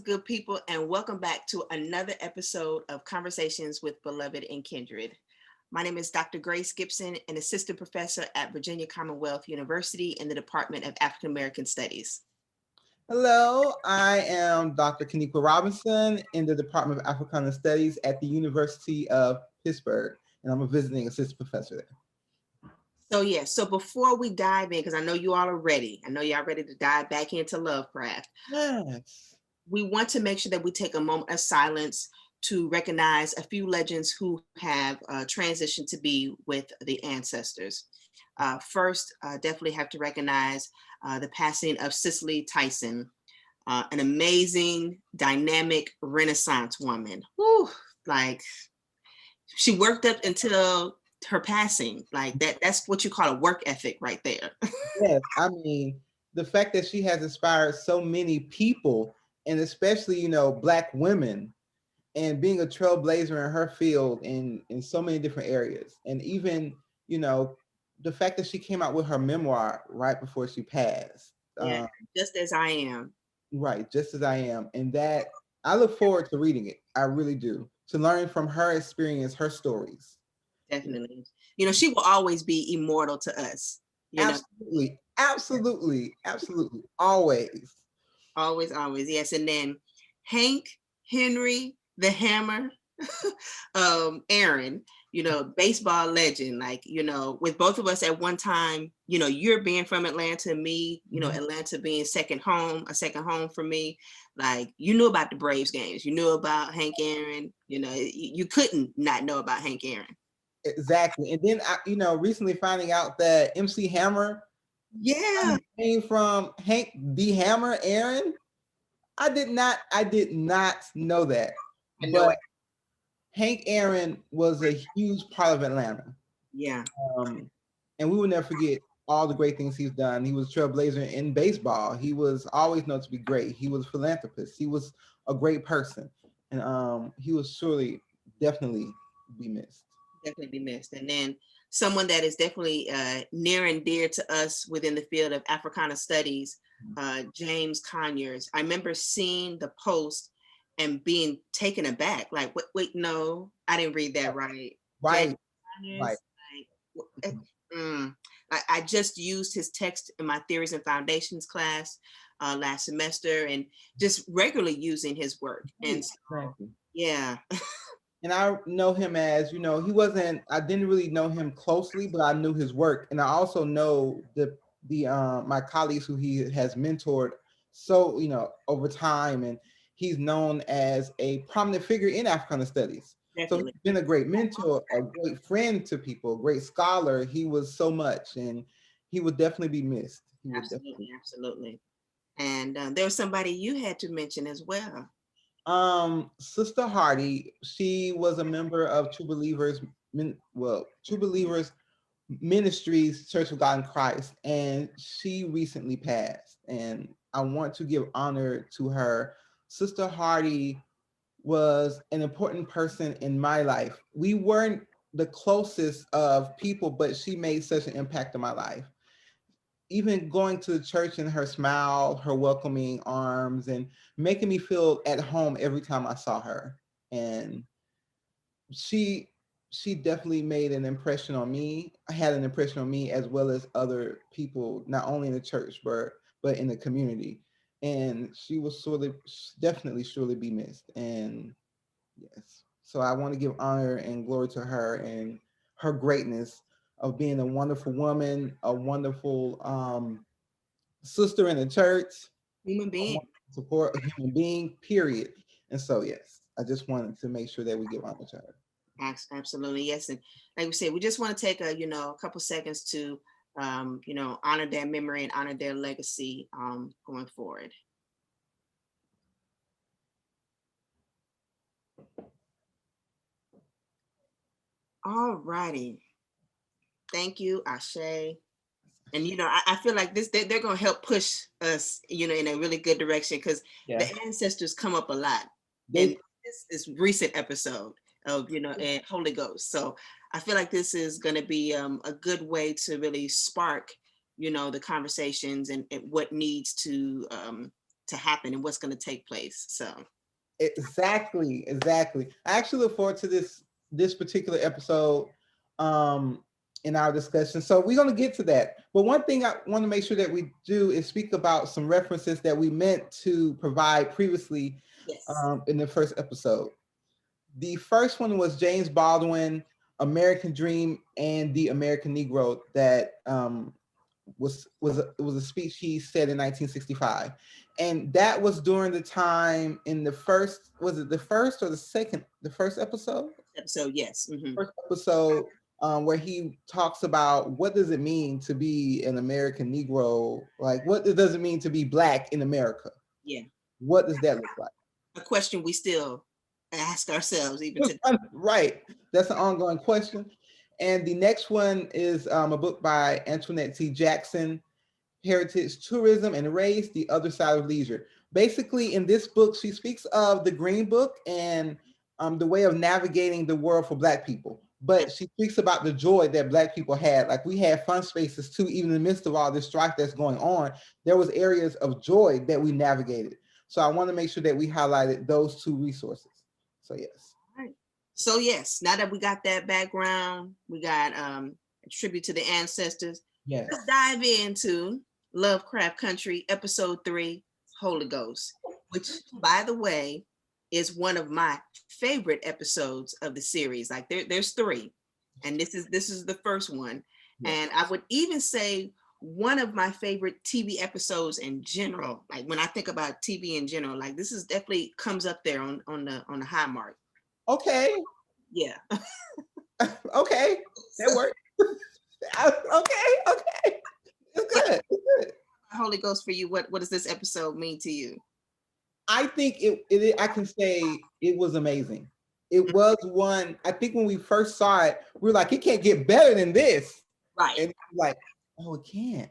good people, and welcome back to another episode of Conversations with Beloved and Kindred. My name is Dr. Grace Gipson, an assistant professor at Virginia Commonwealth University in the Department of African American Studies. Hello, I am Dr. Kenneth Robinson in the Department of Africana Studies at the University of Pittsburgh, and I'm a visiting assistant professor there. So before we dive in, because I know you all are ready, I know y'all ready to dive back into Lovecraft. Yes. We want to make sure that we take a moment of silence to recognize a few legends who have transitioned to be with the ancestors. First, definitely have to recognize the passing of Cicely Tyson, an amazing, dynamic Renaissance woman. Whew, like she worked up until her passing. Like that's what you call a work ethic right there. Yes, I mean, the fact that she has inspired so many people, and especially, Black women, and being a trailblazer in her field in so many different areas. And even, the fact that she came out with her memoir right before she passed. Yeah, just as I am. Right, just as I am. And that I look forward to reading it. I really do. To learn from her experience, her stories. Definitely. She will always be immortal to us. Absolutely. Absolutely. Absolutely. Always. Always. Yes. And then Hank, Henry, the Hammer, Aaron, baseball legend, like, with both of us at one time, you're being from Atlanta, me, Atlanta being a second home for me. Like, you knew about the Braves games, you knew about Hank Aaron, you couldn't not know about Hank Aaron. Exactly. And then, recently finding out that MC Hammer came from Hank the Hammer Aaron. I did not know that. But Hank Aaron was a huge part of Atlanta. Yeah. And we will never forget all the great things he's done. He was a trailblazer in baseball. He was always known to be great. He was a philanthropist. He was a great person. And he was definitely be missed. Definitely be missed. And then someone that is definitely near and dear to us within the field of Africana studies, James Conyers. I remember seeing the post and being taken aback. Like, wait, no, I didn't read that right. Right. Right. I just used his text in my theories and foundations class last semester, and just regularly using his work. And so, yeah. And I know him as, I didn't really know him closely, but I knew his work. And I also know my colleagues who he has mentored over time. And he's known as a prominent figure in Africana studies. Definitely. So he's been a great mentor, a great friend to people, a great scholar. He was so much, and he would definitely be missed. Absolutely. And there was somebody you had to mention as well. Sister Hardy, she was a member of True Believers Ministries Church of God in Christ, and she recently passed. And I want to give honor to her. Sister Hardy was an important person in my life. We weren't the closest of people, but she made such an impact on my life. Even going to the church and her smile, her welcoming arms, and making me feel at home every time I saw her. And she definitely made an impression on me. I had an impression on me as well as other people, not only in the church, but in the community. And she will definitely surely be missed. And yes, so I want to give honor and glory to her and her greatness of being a wonderful woman, a wonderful sister in the church, human being, support a human being, period. And so, yes, I just wanted to make sure that we give honor to her. Absolutely, yes. And like we said, we just want to take a couple seconds to honor their memory and honor their legacy going forward. All righty. Thank you, Ashe. And I feel like they're gonna help push us, in a really good direction, because the ancestors come up a lot in this recent episode of and Holy Ghost. So I feel like this is gonna be a good way to really spark the conversations and what needs to to happen and what's going to take place. So Exactly. I actually look forward to this particular episode in our discussion. So we're going to get to that. But one thing I want to make sure that we do is speak about some references that we meant to provide previously yes, in the first episode. The first one was James Baldwin, American Dream and the American Negro, that it was a speech he said in 1965, and that was during the time in the first, was it the first or the second, the first episode? episode, yes. First episode, where he talks about what does it mean to be an American Negro, like what does it mean to be Black in America? Yeah, What does that look like? a question we still ask ourselves even today. Right, that's an ongoing question. And the next one is a book by Antoinette T. Jackson, Heritage, Tourism, and Race, The Other Side of Leisure. Basically, in this book, she speaks of the Green Book and the way of navigating the world for Black people. But she speaks about the joy that Black people had. Like, we had fun spaces too, even in the midst of all this strife that's going on. There was areas of joy that we navigated. So I want to make sure that we highlighted those two resources. So yes. Right. So yes, now that we got that background, we got a tribute to the ancestors. Yes. Let's dive into Lovecraft Country, episode 3, Holy Ghost, which, by the way, is one of my favorite episodes of the series. Like there's 3, and this is the first one. Yes. And I would even say one of my favorite TV episodes in general. Like when I think about TV in general, like this is definitely comes up there on the high mark. Okay. Yeah. Okay. That works. Okay. It's good. Holy Ghost for you, what does this episode mean to you? I think I can say it was amazing. It was one, I think when we first saw it, we were like, it can't get better than this. Right. And like, oh, it can.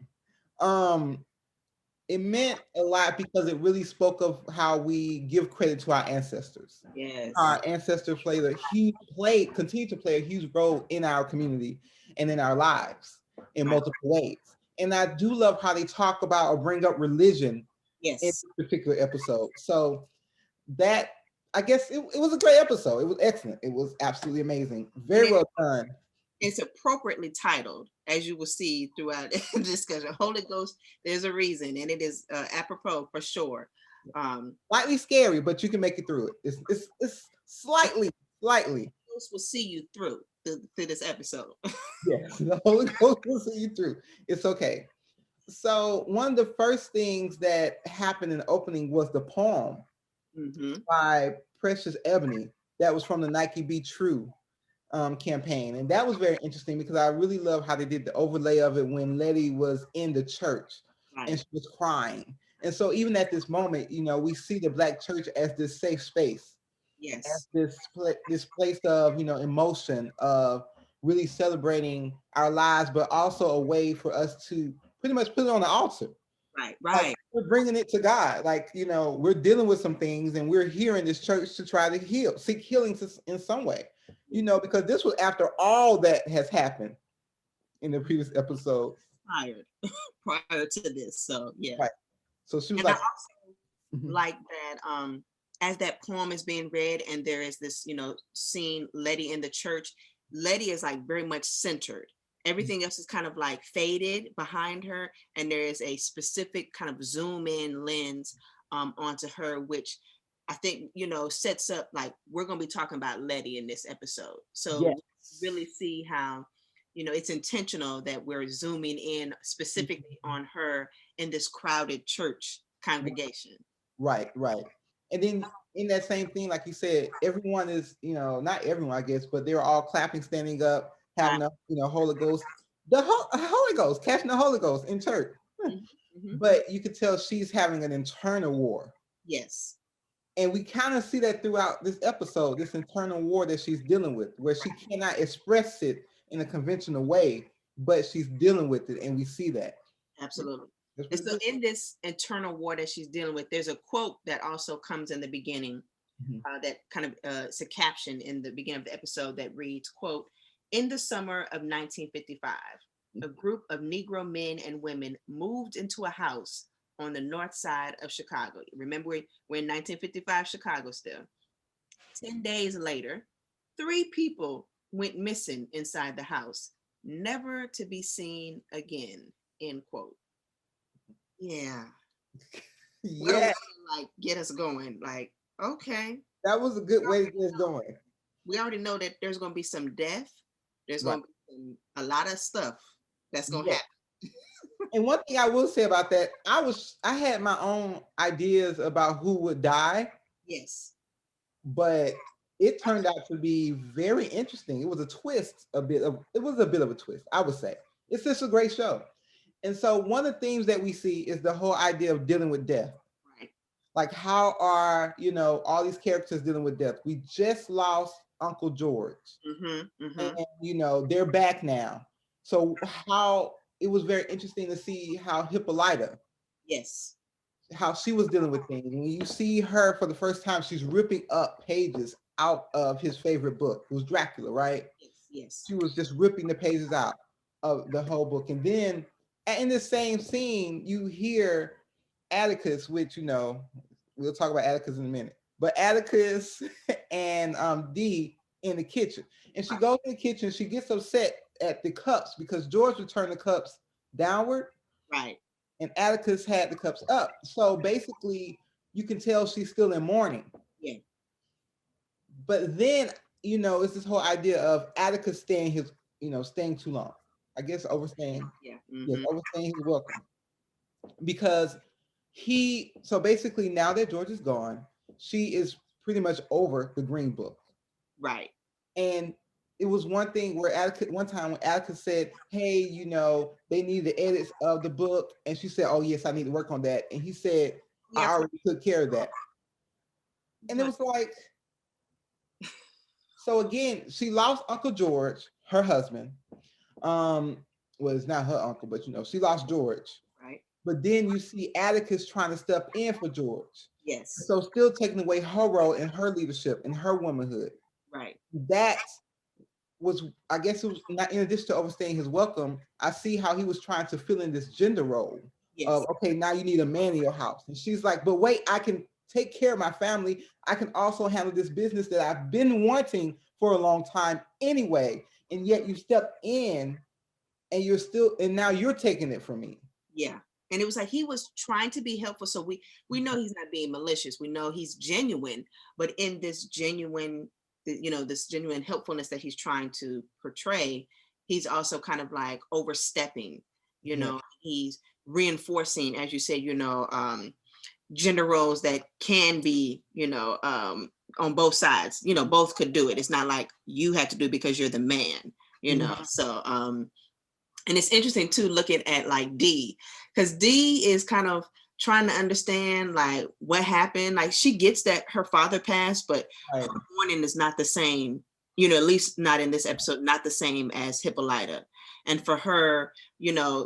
It meant a lot because it really spoke of how we give credit to our ancestors. Yes. Our ancestors continue to play a huge role in our community and in our lives in multiple ways. And I do love how they talk about or bring up religion in this particular episode. So that, I guess it was a great episode. It was excellent. It was absolutely amazing. Very well done. It's appropriately titled, as you will see throughout the discussion. Holy Ghost, there's a reason, and it is apropos for sure. Slightly scary, but you can make it through it. It's slightly. The Holy Ghost will see you through this episode. Yes, the Holy Ghost will see you through. It's okay. So one of the first things that happened in the opening was the poem by Precious Ebony. That was from the Nike Be True campaign. And that was very interesting because I really love how they did the overlay of it when Letty was in the church and she was crying. And so even at this moment, we see the Black church as this safe space. Yes. As this place of, emotion, of really celebrating our lives, but also a way for us to pretty much put it on the altar. Right. Like, we're bringing it to God. Like, we're dealing with some things and we're here in this church to try to seek healing in some way, because this was after all that has happened in the previous episodes. Prior to this. So, yeah. Right. So she was and I also like that as that poem is being read and there is this, seeing Letty in the church, Letty is like very much centered. Everything else is kind of like faded behind her, and there is a specific kind of zoom in lens onto her, which I think, sets up, like, we're going to be talking about Letty in this episode. So really see how, it's intentional that we're zooming in specifically on her in this crowded church congregation. Right. And then in that same thing, like you said, everyone is, not everyone, I guess, but they're all clapping, standing up, having the, Holy Ghost, Holy Ghost, catching the Holy Ghost in church. But you could tell she's having an internal war. Yes. And we kind of see that throughout this episode, this internal war that she's dealing with, where she cannot express it in a conventional way, but she's dealing with it, and we see that. Absolutely. And so in this internal war that she's dealing with, there's a quote that also comes in the beginning that kind of it's a caption in the beginning of the episode that reads, quote, "In the summer of 1955, a group of Negro men and women moved into a house on the north side of Chicago. Remember, we're in 1955 Chicago still. 10 days later, 3 people went missing inside the house, never to be seen again, end quote. Yeah. What a way Yeah, to like get us going. Like, okay, that was a good way to get us going. we already know that there's going to be some death. There's Right. going to be a lot of stuff that's going to Yeah. happen. And one thing I will say about that, I had my own ideas about who would die, Yes. but it turned out to be very interesting. It was a twist, it was a bit of a twist, I would say. It's just a great show. And so one of the themes that we see is the whole idea of dealing with death. Right. Like, how are, all these characters dealing with death? We just lost Uncle George. And they're back now. So how it was very interesting to see how Hippolyta, Yes. how she was dealing with things. When you see her for the first time, she's ripping up pages out of his favorite book. It was Dracula, right? Yes. She was just ripping the pages out of the whole book. And then in the same scene, you hear Atticus, which, we'll talk about Atticus in a minute, but Atticus and Dee in the kitchen. And she goes in the kitchen, she gets upset at the cups because George returned the cups downward. Right. And Atticus had the cups up. So basically, you can tell she's still in mourning. Yeah. But then, it's this whole idea of Atticus staying staying too long. I guess overstaying. Yeah. Yes, overstaying his welcome. Because so basically now that George is gone, she is pretty much over the Green Book. Right. And it was one thing where one time when Atticus said, hey, they need the edits of the book. And she said, oh, yes, I need to work on that. And he said, I already took care of that. And it was like, so again, she lost Uncle George, her husband. It's not her uncle, but she lost George. Right. But then you see Atticus trying to step in for George. Yes. So still taking away her role in her leadership and her womanhood. Right. That was, I guess it was not, in addition to overstaying his welcome, I see how he was trying to fill in this gender role of, okay, now you need a man in your house. And she's like, but wait, I can take care of my family. I can also handle this business that I've been wanting for a long time anyway. And yet you step in and now you're taking it from me. Yeah. And it was like he was trying to be helpful. So we know he's not being malicious. We know he's genuine, but in this genuine helpfulness that he's trying to portray, he's also kind of like overstepping, he's reinforcing, as you say, gender roles that can be, on both sides, both could do it. It's not like you have to do it because you're the man, so, and it's interesting too, looking at like Dee, because Dee is kind of trying to understand like what happened. Like she gets that her father passed, but her mourning is not the same, at least not in this episode, not the same as Hippolyta. And for her,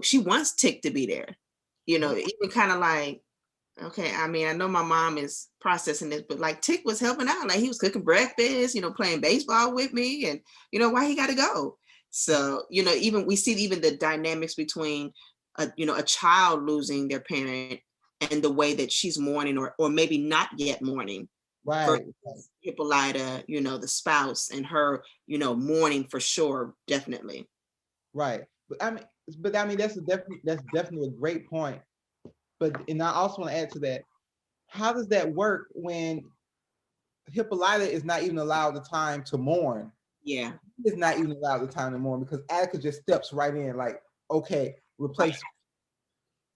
she wants Tick to be there, even kind of like, okay, I mean, I know my mom is processing this, but like Tick was helping out. Like he was cooking breakfast, playing baseball with me, and why he got to go. So, even we see even the dynamics between, a child losing their parent and the way that she's mourning or maybe not yet mourning. Right. Hippolyta, the spouse and her, mourning for sure, definitely. Right. But I mean, that's definitely a great point. And I also want to add to that, how does that work when Hippolyta is not even allowed the time to mourn? Yeah. He is not even allowed the time to mourn because Atticus just steps right in like, okay, replace. Right.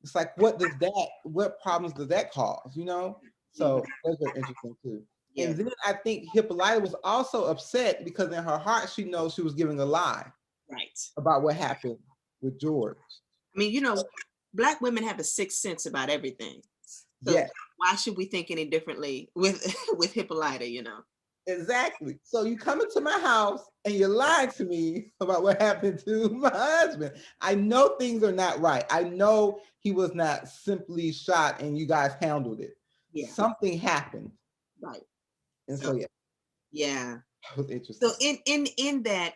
It's like, what problems does that cause, So that's very interesting too. Yeah. And then I think Hippolyta was also upset because in her heart, she knows she was giving a lie. Right. About what happened with George. I mean, Black women have a sixth sense about everything. So yes. Why should we think any differently with Hippolyta, Exactly. So you come into my house and you lied to me about what happened to my husband. I know things are not right. I know he was not simply shot and you guys handled it. Yeah. Something happened. Right. And so yeah. Yeah. That was interesting. So in that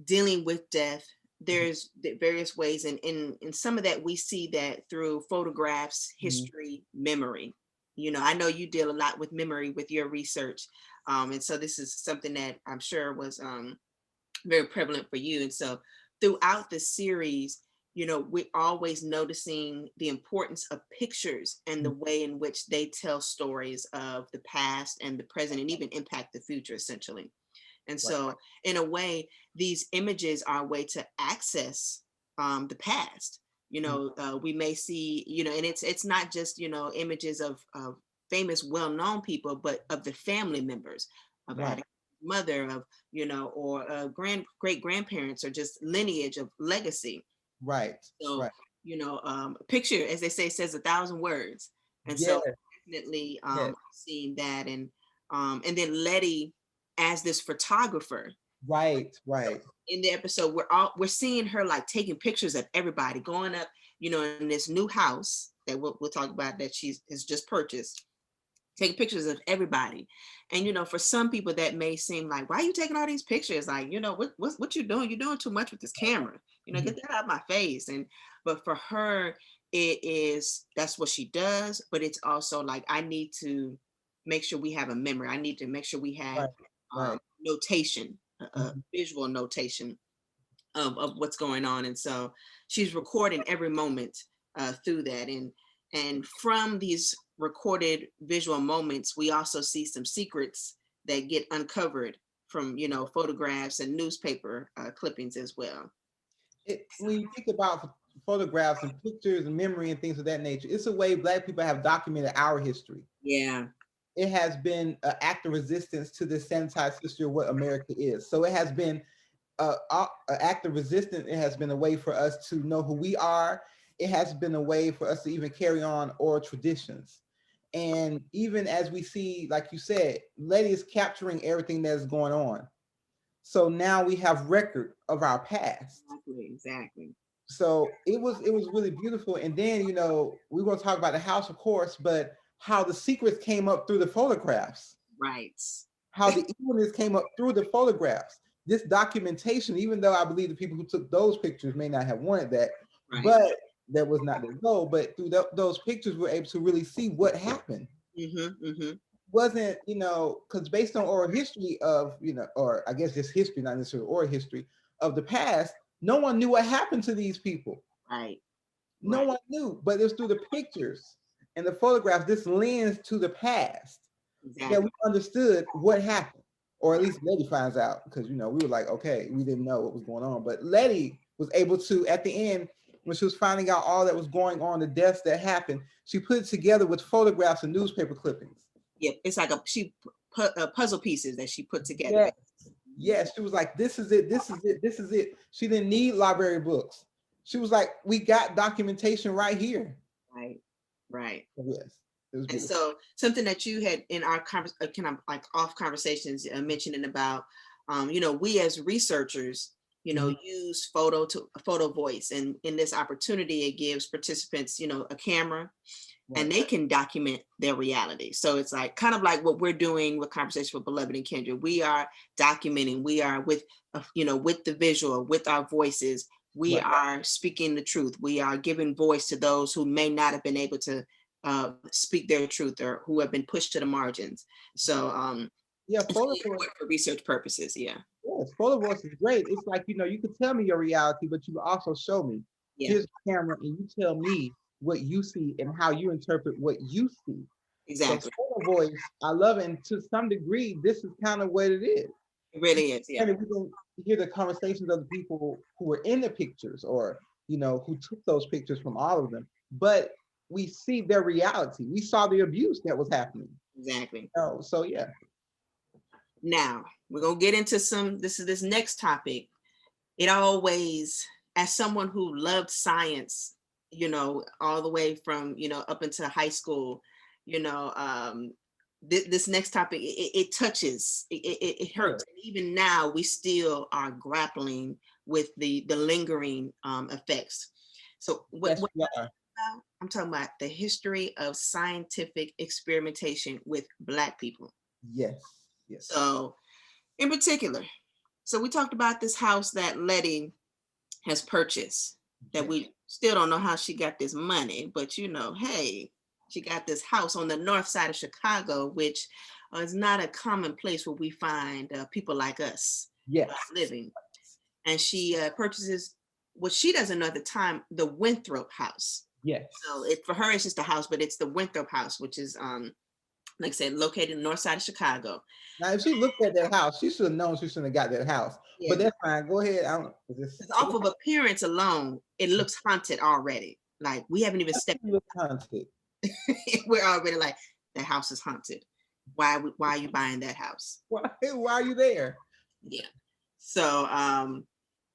dealing with death, there's the various ways, and in some of that we see that through photographs, Mhm. history, memory. I know you deal a lot with memory with your research, and so this is something that I'm sure was very prevalent for you. And so throughout the series, we're always noticing the importance of pictures and the way in which they tell stories of the past and the present and even impact the future, essentially. And Right. so, in a way, these images are a way to access the past. Mhm. We may see, and it's not just images of famous, well-known people, but of the family members of Right. Atticus' mother, of or great grandparents, or just lineage of legacy. Right. So, Right. a picture, as they say, says 1,000 words. And so, Yes. definitely Yes. seeing that, and then Letty as this photographer Right. Right. in the episode, we're seeing her like taking pictures of everybody going up, in this new house that we'll talk about that she has just purchased, taking pictures of everybody. And for some people that may seem like, why are you taking all these pictures? Like, what you doing? You're doing too much with this camera. Mhm. Get that out of my face. And but for her, that's what she does. But it's also like, I need to make sure we have a memory. I need to make sure we have Right. Right. notation, a Mhm. visual notation of what's going on. And so she's recording every moment through that. And from these recorded visual moments, we also see some secrets that get uncovered from photographs and newspaper clippings as well. When you think about photographs and pictures and memory and things of that nature, it's a way Black people have documented our history. Yeah. It has been an act of resistance to the sanitized history of what America is. So it has been an act of resistance. It has been a way for us to know who we are. It has been a way for us to even carry on oral traditions. And even as we see, like you said, Letty is capturing everything that's going on. So now we have record of our past. Exactly. So it was really beautiful. And then we're going to talk about the house, of course, but how the secrets came up through the photographs, Right. how the evilness came up through the photographs. This documentation, even though I believe the people who took those pictures may not have wanted that, Right. but that was not their goal. But through those pictures, we're able to really see what happened. Mm-hmm. Mm-hmm. Wasn't because based on oral history of or I guess just history, not necessarily oral history of the past, no one knew what happened to these people. Right. No Right. one knew, but it was through the pictures and the photographs, this lens to the past, that we Exactly. understood what happened. Or at least Letty finds out, because we were like, okay, we didn't know what was going on. But Letty was able to, at the end, when she was finding out all that was going on, the deaths that happened, she put it together with photographs and newspaper clippings. Yep. It's like she put puzzle pieces that she put together. Yeah. Yes, she was like, this is it, this is it, this is it. She didn't need library books. She was like, we got documentation right here. Right. Right. So yes, it was And beautiful. so something that you had in our kind of like off conversations mentioning about, we as researchers, Mhm. use photo voice, and in this opportunity, it gives participants, a camera, and Right. they can document their reality. So it's like kind of like what we're doing with Conversation with Beloved and Kindred. We are documenting. We are with the visual, with our voices. We Right. are speaking the truth. We are giving voice to those who may not have been able to speak their truth, or who have been pushed to the margins. So Yeah, it's photo really voice. important for research purposes. Yeah. Yes, photo voice is great. It's like you could tell me your reality, but you also show me. Yeah. Here's a camera, and you tell me what you see and how you interpret what you see. So Exactly. photo voice, I love it. And to some degree, this is kind of what it is. It really is. Yeah. And we can hear the conversations of the people who were in the pictures, or who took those pictures from all of them. But we see their reality. We saw the abuse that was happening. Exactly. Oh, so yeah. Now we're gonna get into this next topic. It always, as someone who loved science, all the way from up into high school, you know um this next topic, it touches, it Sure. hurts. And even now we still are grappling with the lingering effects. So Yes, what we are. I'm talking about the history of scientific experimentation with Black people. Yes. Yes. So in particular, so we talked about this house that Letty has purchased, that we still don't know how she got this money, but you know, hey, she got this house on the north side of Chicago, which is not a common place where we find people like us Yes. living. And she purchases what she doesn't know at the time, the Winthrop house. Yes. So for her, it's just a house, but it's the Winthrop house, which is, like I said, located in the north side of Chicago. Now, if she looked at that house, she should have known she shouldn't have got that house. Yeah. But that's fine. Go ahead. Off of appearance alone, it looks haunted already. Like we haven't even stepped. Look haunted. We're already like, that house is haunted. Why are you buying that house? Why are you there? Yeah. So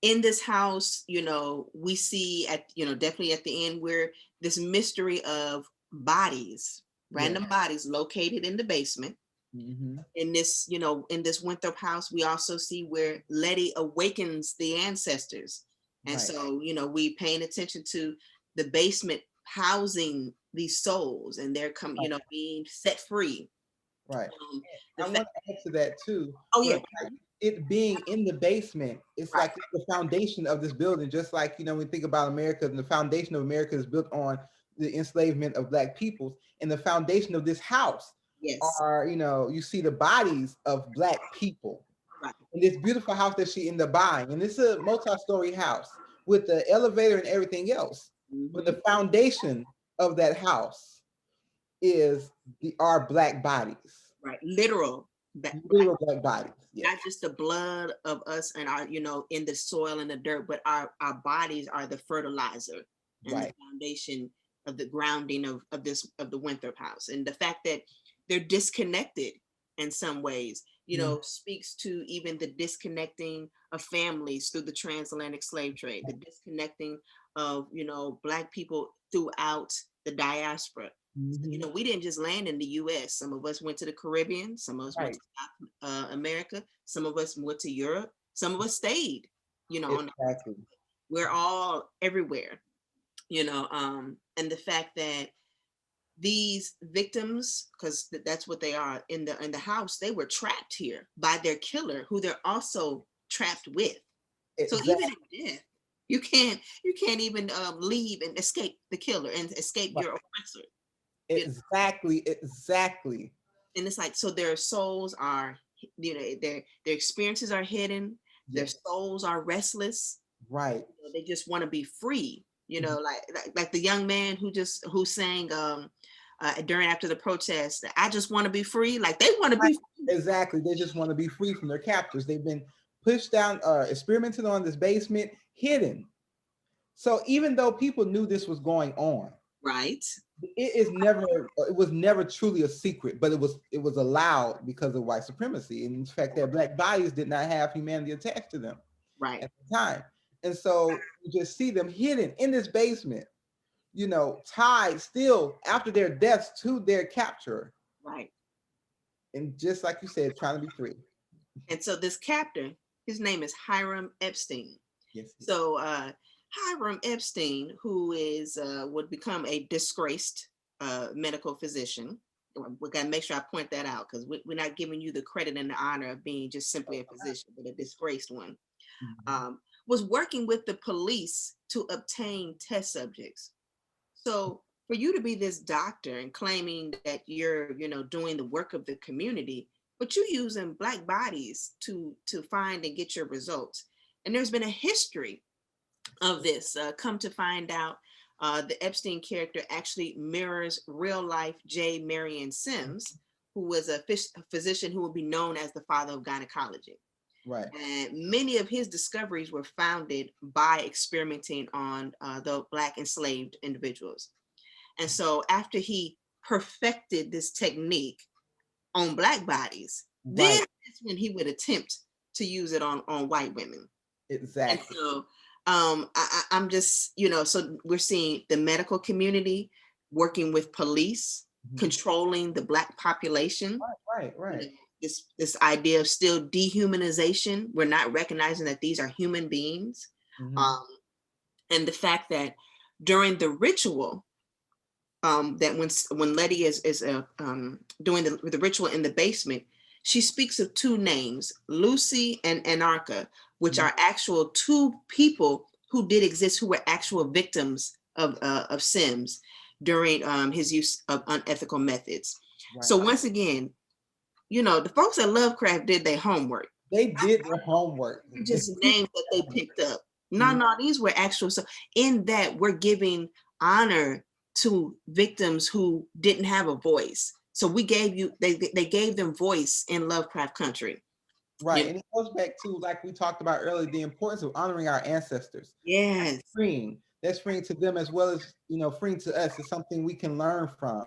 in this house, you know, we see definitely at the end where this mystery of bodies, random bodies located in the basement. In this, in this Winthrop house, we also see where Letty awakens the ancestors. And so, we paying attention to the basement housing these souls, and they're being set free. Right. I want to add to that too. Oh yeah. It being in the basement, it's like the foundation of this building. Just like, when we think about America, and the foundation of America is built on the enslavement of Black peoples, and the foundation of this house are, you see the bodies of Black people. And this beautiful house that she ended up buying, and it's a multi-story house with the elevator and everything else. But the foundation of that house is our Black bodies. Right, literal Black bodies. Not just the blood of us and our, in the soil and the dirt, but our bodies are the fertilizer and the foundation of the grounding of the Winthrop house. And the fact that they're disconnected in some ways, speaks to even the disconnecting of families through the transatlantic slave trade, the disconnecting of, Black people throughout the diaspora. We didn't just land in the US. Some of us went to the Caribbean, some of us went to South America, some of us went to Europe, some of us stayed, we're all everywhere, and the fact that these victims, because that's what they are in the house, they were trapped here by their killer, who they're also trapped with. So even in death, you can't even leave and escape the killer and escape your oppressor. Exactly. And it's like, so their souls are, their experiences are hidden. Their souls are restless. Right. They just want to be free. Like the young man who sang after the protest, I just want to be free. Like they want to be free. Exactly. They just want to be free from their captors. They've been pushed down, experimented on this basement, hidden. So even though people knew this was going on, it was never truly a secret, but it was allowed because of white supremacy. And in fact, their Black bodies did not have humanity attached to them at the time. And so you just see them hidden in this basement, tied still after their deaths to their capturer. Right. And just like you said, trying to be free. And so this captor, his name is Hiram Epstein. Yes. So Hiram Epstein, who would become a disgraced medical physician. We got to make sure I point that out, because we're not giving you the credit and the honor of being just simply a physician, but a disgraced one. Was working with the police to obtain test subjects. So for you to be this doctor and claiming that you're, doing the work of the community, but you're using Black bodies to find and get your results. And there's been a history of this. Come to find out, the Epstein character actually mirrors real life J. Marion Sims, who was a physician who would be known as the father of gynecology. Right. And many of his discoveries were founded by experimenting on the Black enslaved individuals. And so after he perfected this technique on Black bodies, then that's when he would attempt to use it on white women. Exactly. And so I'm just, so we're seeing the medical community working with police, controlling the Black population. Right. This idea of still dehumanization. We're not recognizing that these are human beings. And the fact that during the ritual, that when Letty is doing the ritual in the basement, she speaks of two names, Lucy and Anarcha, which are actual two people who did exist, who were actual victims of Sims during his use of unethical methods. Right. So once again, you know, the folks at Lovecraft did their homework. They did their homework. Just names that they picked up. No, these were actual. So in that, we're giving honor to victims who didn't have a voice. So we gave you, they gave them voice in Lovecraft Country. Right. And it goes back to, like we talked about earlier, the importance of honoring our ancestors. Yes. That's freeing to them as well as, you know, freeing to us. Is something we can learn from.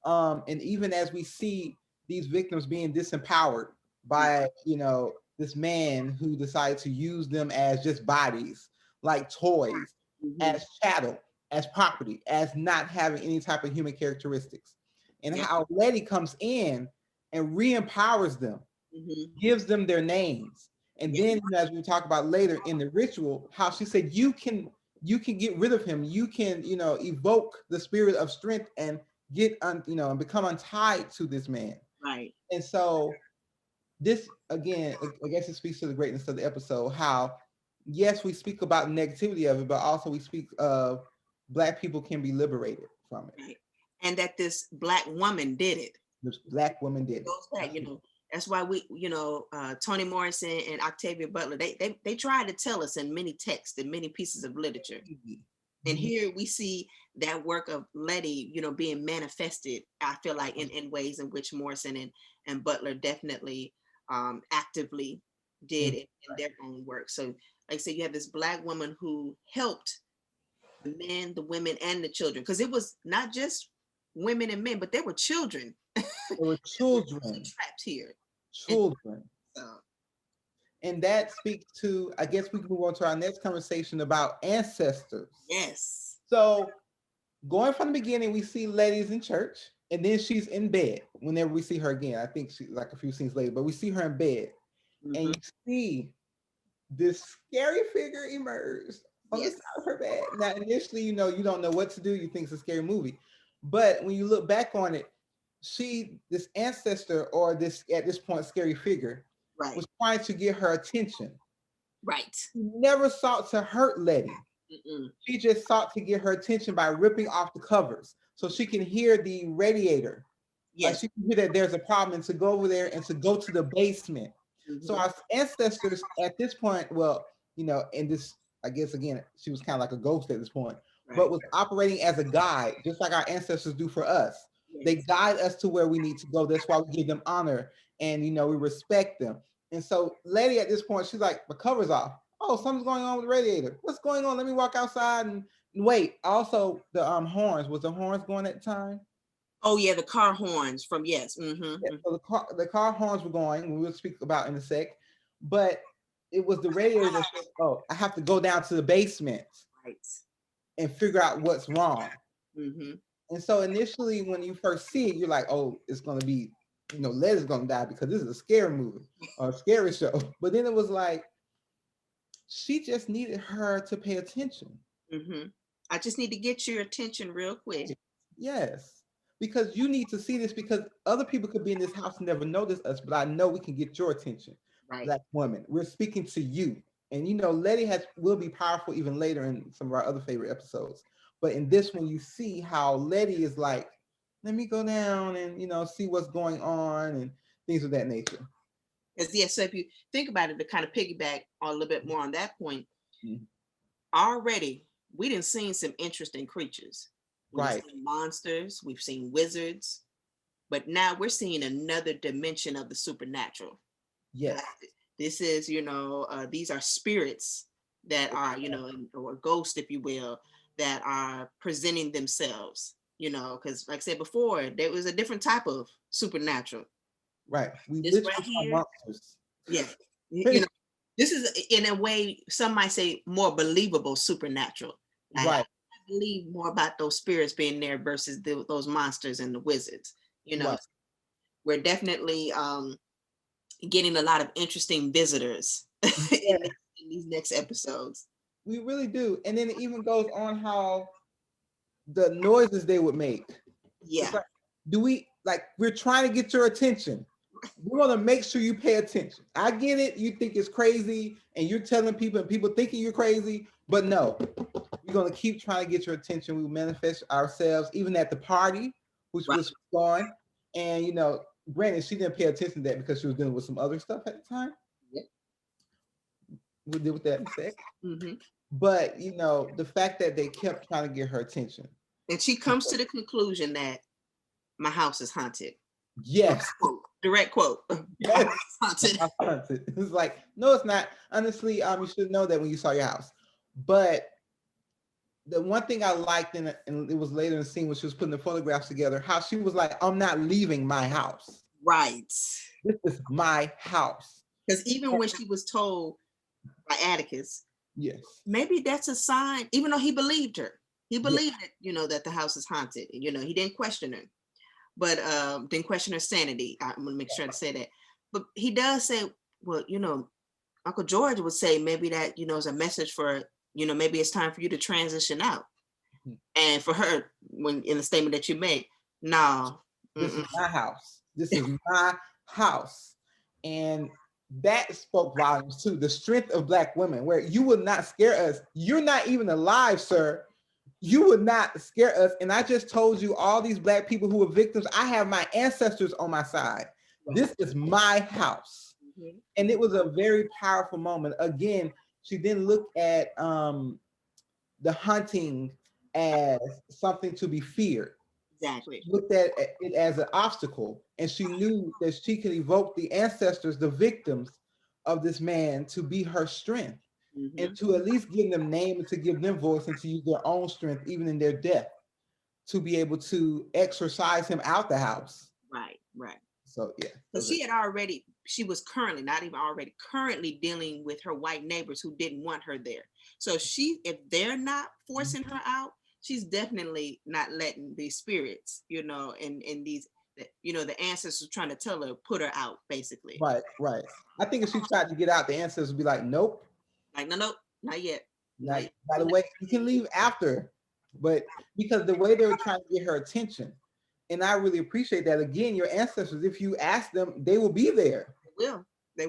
And even as we see these victims being disempowered by, you know, this man who decided to use them as just bodies, like toys, as chattel, as property, as not having any type of human characteristics. And how Letty comes in and re-empowers them, gives them their names. And then, as we talk about later in the ritual, how she said, you can get rid of him. You can, you know, evoke the spirit of strength and get, you know, and become untied to this man. Right. And so this, again, I guess it speaks to the greatness of the episode, how, yes, we speak about negativity of it, but also we speak of Black people can be liberated from it. Right. And that this Black woman did it. This Black woman did it. Back, you know, that's why we, you know, Toni Morrison and Octavia Butler, they tried to tell us in many texts and many pieces of literature. And here we see that work of Letty, you know, being manifested, I feel like, in ways in which Morrison and Butler definitely actively did in their own work. So like I said, you have this Black woman who helped the men, the women, and the children, because it was not just women and men, but there were children. There were children trapped here. Children. And that speaks to, I guess we can move on to our next conversation about ancestors. Yes. So going from the beginning, we see Letty's in church, and then she's in bed whenever we see her again. I think she's like a few scenes later, but we see her in bed. And you see this scary figure emerge on the side of her bed. Now, initially, you know, you don't know what to do. You think it's a scary movie. But when you look back on it, this ancestor, or this, at this point, scary figure, was trying to get her attention. Right. She never sought to hurt Letty. She just sought to get her attention by ripping off the covers so she can hear the radiator. Yes. She can hear that there's a problem, and to go over there and to go to the basement. So our ancestors at this point, well, you know, in this, I guess, again, she was kind of like a ghost at this point, but was operating as a guide, just like our ancestors do for us. They guide us to where we need to go. That's why we give them honor, and, you know, we respect them. And so Letty at this point, she's like, the cover's off. Oh, something's going on with the radiator. What's going on? Let me walk outside and wait. Also, the horns. Was the horns going at the time? Oh yeah, the car horns from Yeah, so the car horns were going. We'll speak about in a sec. But it was the radiator that said, oh, I have to go down to the basement and figure out what's wrong. And so initially, when you first see it, you're like, oh, it's going to be, you know, Letty's going to die because this is a scary movie or a scary show. But then it was like, she just needed her to pay attention. I just need to get your attention real quick. Yes, because you need to see this, because other people could be in this house and never notice us, but I know we can get your attention. Black woman, we're speaking to you. And, you know, Letty will be powerful even later in some of our other favorite episodes. But in this one, you see how Letty is like, let me go down and, you know, see what's going on and things of that nature. So if you think about it, to kind of piggyback on a little bit more on that point, already we done seen some interesting creatures. We've seen monsters, we've seen wizards, but now we're seeing another dimension of the supernatural. Yes. This is, you know, these are spirits that are, you know, or ghosts, if you will, that are presenting themselves, you know, because like I said before, there was a different type of supernatural. Right. We this right here, monsters. Yeah. You know, this is in a way, some might say, more believable supernatural. I believe more about those spirits being there versus those monsters and the wizards. You know, we're definitely getting a lot of interesting visitors in these next episodes. We really do. And then it even goes on how the noises they would make. Yeah. Like, we're trying to get your attention. We want to make sure you pay attention. I get it. You think it's crazy and you're telling people and people thinking you're crazy, but no, we're going to keep trying to get your attention. We manifest ourselves, even at the party, which Right. was fun. And, you know, granted, she didn't pay attention to that because she was dealing with some other stuff at the time. Yep. We'll deal with that in a sec. Mm-hmm. But, you know, the fact that they kept trying to get her attention. And she comes to the conclusion that my house is haunted. Yes. Direct quote. Yes. Haunted. Haunted. It was like, no, it's not. Honestly, you should know that when you saw your house. But the one thing I liked, and it was later in the scene when she was putting the photographs together, how she was like, I'm not leaving my house. Right. This is my house. Because even when she was told by Atticus, yes, maybe that's a sign, even though he believed her. He believed it, you know, that the house is haunted. You know, he didn't question her, but didn't question her sanity. I'm gonna make sure to say that. But he does say, well, you know, Uncle George would say maybe that, you know, is a message for, you know, maybe it's time for you to transition out. Mm-hmm. And for her, when in the statement that you made, no, this is my house. This is my house. And that spoke volumes too. The strength of Black women, where you would not scare us. You're not even alive, sir. You would not scare us. And I just told you all these Black people who were victims, I have my ancestors on my side. This is my house. Mm-hmm. And it was a very powerful moment. Again, she didn't look at the hunting as something to be feared. Exactly. She looked at it as an obstacle, and she knew that she could evoke the ancestors, the victims of this man, to be her strength. Mm-hmm. And to at least give them name and to give them voice and to use their own strength, even in their death, to be able to exorcise him out the house. Right, right. So yeah. So she was currently dealing with her white neighbors who didn't want her there. So if they're not forcing her out, she's definitely not letting these spirits, you know, and these, you know, the ancestors trying to tell her, put her out, basically. Right, right. I think if she tried to get out, the ancestors would be like, nope. Like, no, not yet. By the way, you can leave after, but because the way they were trying to get her attention, and I really appreciate that. Again, your ancestors, if you ask them, they will be there. They will. They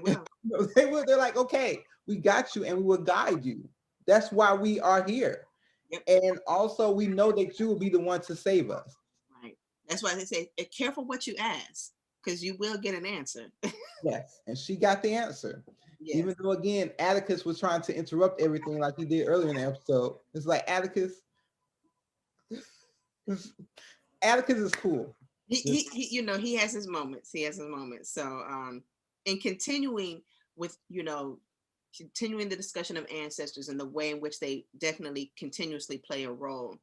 will. They're like, okay, we got you and we will guide you. That's why we are here. Yep. And also we know that you will be the one to save us. Right. That's why they say, be careful what you ask, because you will get an answer. Yes. And she got the answer. Yes. Even though, again, Atticus was trying to interrupt everything like he did earlier in the episode. It's like, Atticus is cool. He you know, he has his moments. So in continuing with, you know, continuing the discussion of ancestors and the way in which they definitely continuously play a role,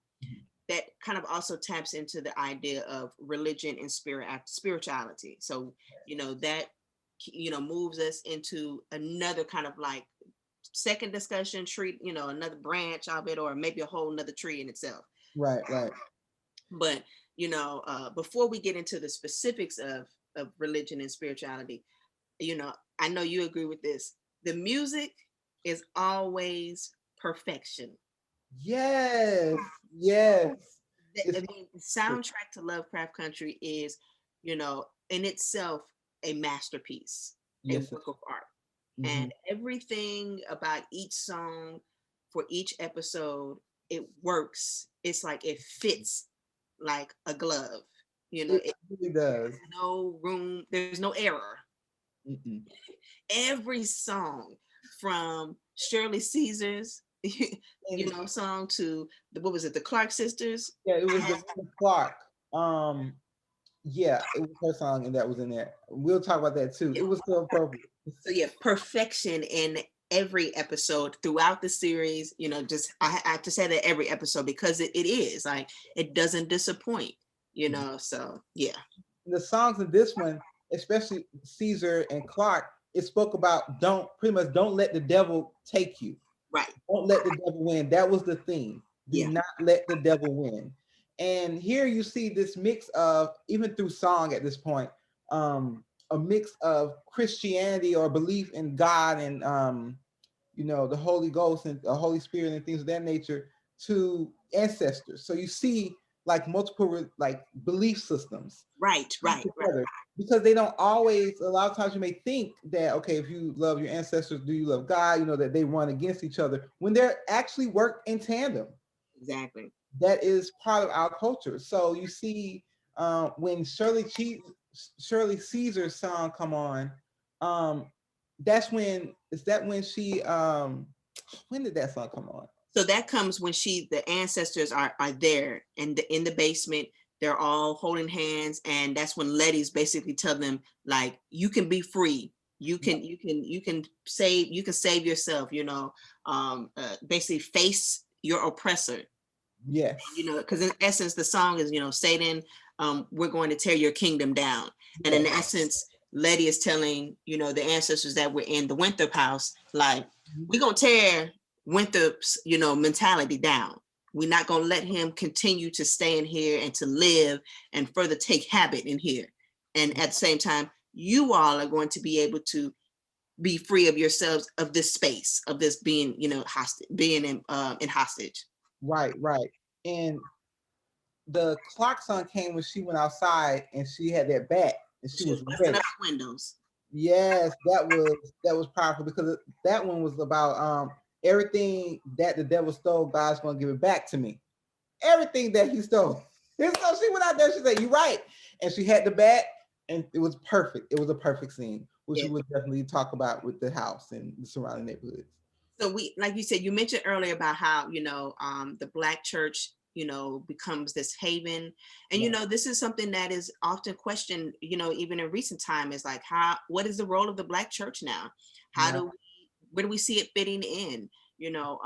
that kind of also taps into the idea of religion and spirituality. So, you know, that, you know, moves us into another kind of like second discussion tree, you know, another branch of it, or maybe a whole nother tree in itself. Right. But, you know, before we get into the specifics of religion and spirituality, you know, I know you agree with this. The music is always perfection. Yes. The soundtrack to Lovecraft Country is, you know, in itself a masterpiece, a work of art. Mm-hmm. And everything about each song for each episode, it works. It's like it fits like a glove. You know, it really does. No room, there's no error. Mm-mm. Every song, from Shirley Caesar's song to the Clark sisters. Yeah, it was the Clark. Yeah, it was her song, and that was in there. We'll talk about that too. It was so appropriate. So yeah, perfection in every episode throughout the series. You know, just I have to say that every episode, because it is like, it doesn't disappoint. You know, so yeah. The songs in this one, especially Caesar and Clark, it spoke about don't let the devil take you. Right. Don't let the devil win. That was the theme. Do not let the devil win. And here you see this mix of, even through song at this point, a mix of Christianity or belief in God and you know, the Holy Ghost and the Holy Spirit and things of that nature, to ancestors. So you see like multiple like belief systems. Right. because they don't always, a lot of times you may think that, okay, if you love your ancestors, do you love God? You know, that they run against each other when they're actually work in tandem. Exactly. That is part of our culture. So you see, when Shirley Caesar's song come on, that's when, is that when she, when did that song come on? So that comes when the ancestors are there in the basement. They're all holding hands, and that's when Letty's basically telling them, like, you can be free. You can save yourself. You know, basically face your oppressor. Yes. You know, because in essence, the song is, you know, Satan, we're going to tear your kingdom down. And in essence, Letty is telling, you know, the ancestors that were in the Winthrop house, like, we're going to tear Winthrop's, you know, mentality down. We're not going to let him continue to stay in here and to live and further take habit in here. And at the same time, you all are going to be able to be free of yourselves, of this space, of this being, you know, hostage, being in hostage. Right. And the clock song came when she went outside and she had that bat and she was busting ready. up windows. Yes, that was powerful, because that one was about everything that the devil stole, God's gonna give it back to me. Everything that he stole. And so she went out there, she said, "You're right." And she had the bat, and it was perfect. It was a perfect scene, which we would definitely talk about with the house and the surrounding neighborhoods. So we, like you said, you mentioned earlier about how, you know, the Black church, you know, becomes this haven. And, you know, this is something that is often questioned, you know, even in recent time, is like, what is the role of the Black church now? Where do we see it fitting in? You know,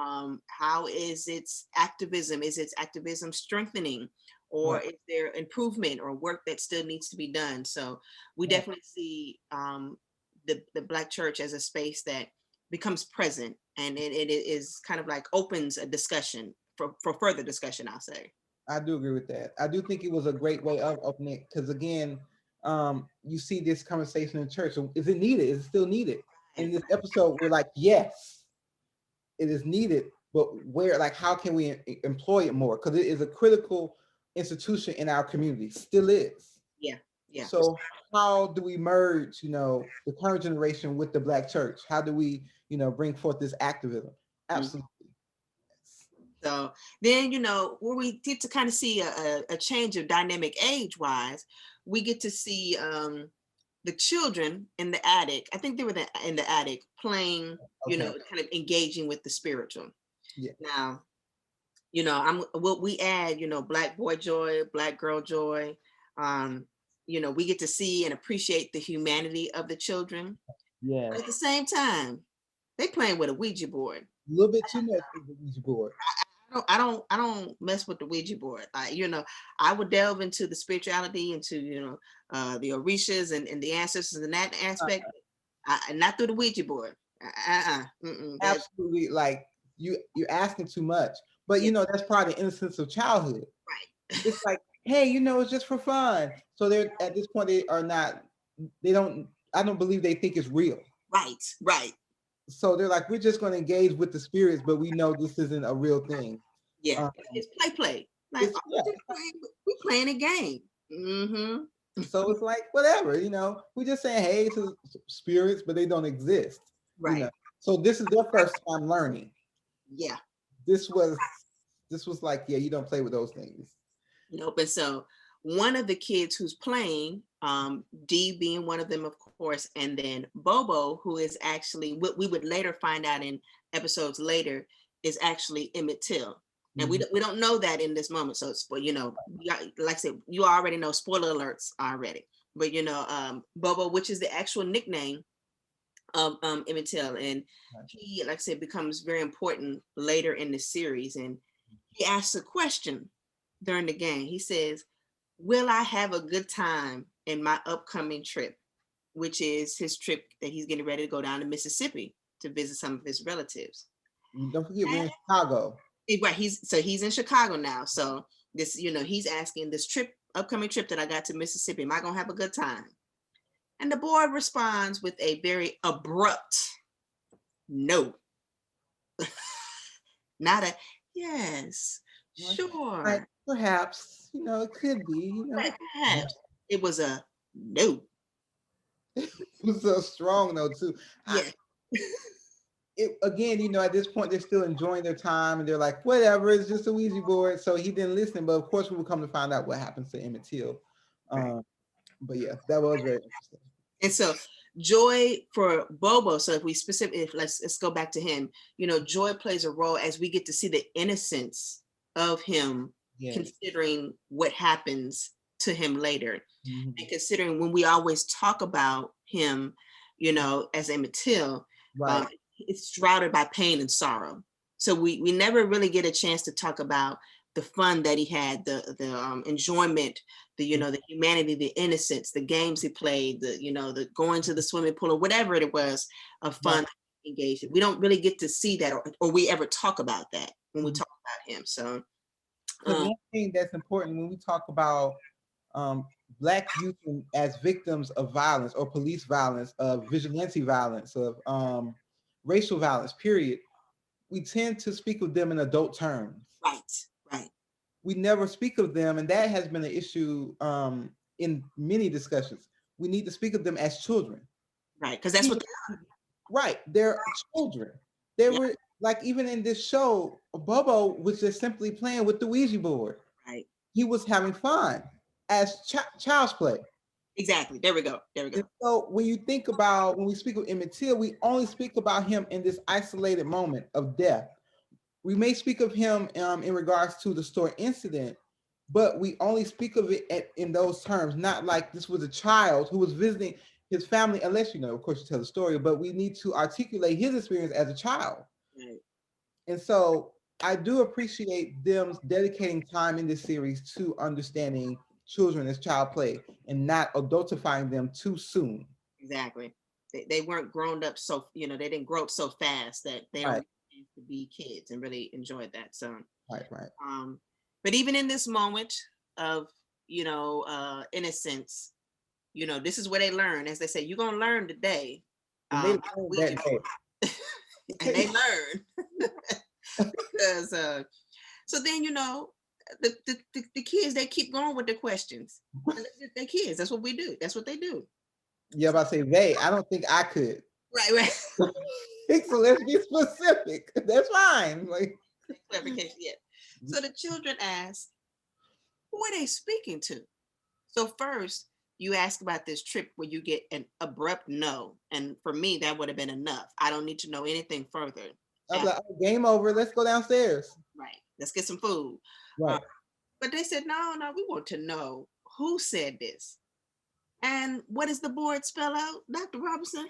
how is its activism? Is its activism strengthening? Or is there improvement or work that still needs to be done? So we definitely see the Black church as a space that becomes present, and it is kind of like opens a discussion for further discussion, I'll say. I do agree with that. I do think it was a great way of opening it, because again, you see this conversation in church. So is it needed? Is it still needed? In this episode, we're like, yes, it is needed, but where, like, how can we employ it more? Because it is a critical institution in our community, still is. Yeah. So how do we merge, you know, the current generation with the Black church? How do we, you know, bring forth this activism? Absolutely. So then, you know, where we get to kind of see a change of dynamic age-wise, we get to see the children in the attic. I think they were in the attic playing, you know, kind of engaging with the spiritual. Now, you know, we add, you know, Black boy joy, Black girl joy. You know, we get to see and appreciate the humanity of the children. But at the same time, they playing with a Ouija board. A little bit too much with the Ouija board. I don't mess with the Ouija board. You know, I would delve into the spirituality, into, you know, the Orishas and the ancestors in that aspect, not through the Ouija board. Absolutely, like you're asking too much. But you know, that's part of the innocence of childhood. Right. It's like, hey, you know, it's just for fun. So they're at this point, I don't believe they think it's real. Right. So they're like, we're just going to engage with the spirits, but we know this isn't a real thing. Yeah, it's play. Like, we're playing a game. So it's like, whatever, you know, we're just saying hey to spirits, but they don't exist. Right. You know? So this is their first time learning. Yeah. This was like, yeah, you don't play with those things. Nope. And so one of the kids who's playing, D being one of them, of course, and then Bobo, who is actually what we would later find out in episodes later, is actually Emmett Till. And we don't know that in this moment. So it's, you know, like I said, you already know, spoiler alerts already. But, you know, Bobo, which is the actual nickname of Emmett Till. And he, like I said, becomes very important later in the series. And he asks a question during the game. He says, will I have a good time in my upcoming trip? Which is his trip that he's getting ready to go down to Mississippi to visit some of his relatives. Don't forget, we're in Chicago. Right, he's in Chicago now. So this, you know, he's asking, this upcoming trip that I got to Mississippi, am I gonna have a good time? And the boy responds with a very abrupt no. Not a yes, sure. Like, perhaps, you know, it could be, you know. Perhaps. It was a no. It was so strong though too. Yeah. Again, at this point they're still enjoying their time and they're like, whatever, it's just a Ouija board. So he didn't listen, but of course we will come to find out what happens to Emmett Till. Right. But yeah, that was very interesting. And so joy for Bobo, so if we if let's go back to him, joy plays a role as we get to see the innocence of him, Yes. considering what happens to him later. Mhm. And considering when we always talk about him, as Emmett Till, Right. it's shrouded by pain and sorrow. So we never really get a chance to talk about the fun that he had, the enjoyment, the humanity, the innocence, the games he played, the going to the swimming pool or whatever it was of fun Right. that he engaged in. We don't really get to see that or we ever talk about that when we Mhm. talk about him. So Because one thing that's important when we talk about Black youth as victims of violence or police violence, of vigilante violence, of racial violence, period, we tend to speak of them in adult terms. right. We never speak of them, and that has been an issue in many discussions. We need to speak of them as children. Right, because that's what Right, they're children. They Yeah. were like, even in this show, Bobo was just simply playing with the Ouija board. Right. He was having fun as child's play. Exactly. There we go. And so when you think about, when we speak of Emmett Till, we only speak about him in this isolated moment of death. We may speak of him in regards to the store incident, but we only speak of it in those terms, not like this was a child who was visiting his family, unless, of course, you tell the story, but we need to articulate his experience as a child. Right. And so I do appreciate them dedicating time in this series to understanding children as child play and not adultifying them too soon. Exactly. They weren't grown up so, they didn't grow up so fast that they Right. were to be kids and really enjoyed that. So Right. but even in this moment of, innocence, this is where they learn. As they say, you're gonna learn today. And they learned that day. And they learn. Because so then the kids, they keep going with the questions. They're kids. That's what we do. That's what they do. Yeah, about to say they. I don't think I could. Right. So let's be specific. That's fine. Like clarification, yeah. So the children ask, who are they speaking to? So first, you ask about this trip where you get an abrupt no. And for me, that would have been enough. I don't need to know anything further. I'm like, oh, game over. Let's go downstairs. Right. Let's get some food. Right. But they said, no, we want to know who said this. And what does the board spell out, Dr. Robinson?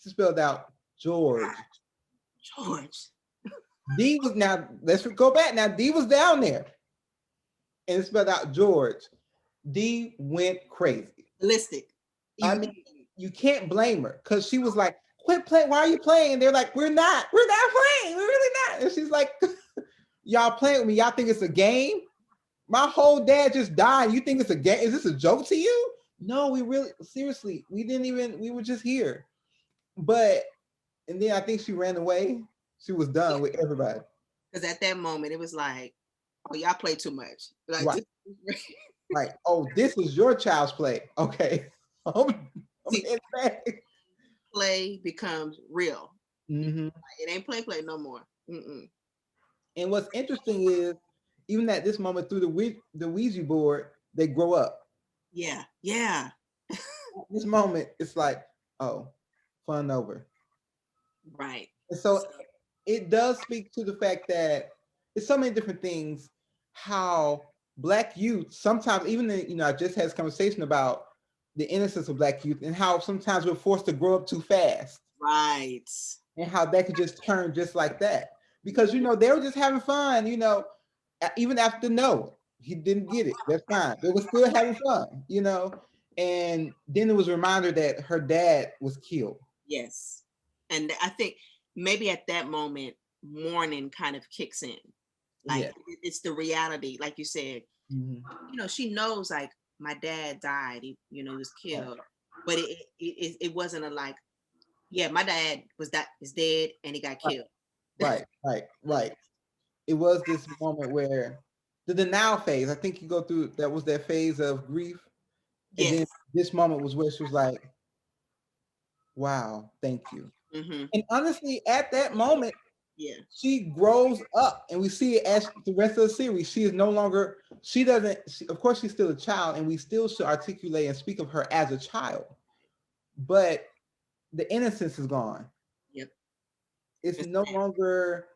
She spelled out George. D was, now let's go back. Now D was down there. And it spelled out George. D went crazy. Ballistic. I mean, you can't blame her because she was like, quit playing. Why are you playing? And they're like, we're not playing. We're really not. And she's like, y'all playing with me. Y'all think it's a game? My whole dad just died. You think it's a game? Is this a joke to you? No, we really, seriously, we were just here. But, and then I think she ran away. She was done with everybody. Because at that moment, it was like, oh, y'all play too much. Like, right. Right. Oh, this is your child's play. Okay. Play becomes real. Mm-hmm. It ain't play no more. Mm-mm. And what's interesting is, even at this moment through the Ouija board, they grow up. Yeah. At this moment, it's like, oh, fun over. Right. And so it does speak to the fact that it's so many different things, how Black youth, sometimes even, I just had this conversation about the innocence of Black youth and how sometimes we're forced to grow up too fast. Right. And how that could just turn just like that. Because, they were just having fun, even after no, he didn't get it. That's fine. They were still having fun, and then it was a reminder that her dad was killed. Yes. And I think maybe at that moment, mourning kind of kicks in. Like it's the reality, like you said, she knows like my dad died, he was killed, but it wasn't a like, yeah, my dad is dead and he got killed. Right. It was this moment where the denial phase, I think you go through, that was that phase of grief. And then this moment was where she was like, Wow, thank you. Hmm. And honestly, at that moment, Yeah. she grows up, and we see it as the rest of the series. She is no longer, she doesn't, of course, she's still a child, and we still should articulate and speak of her as a child, but the innocence is gone. Yep. It's It's no sad. longer,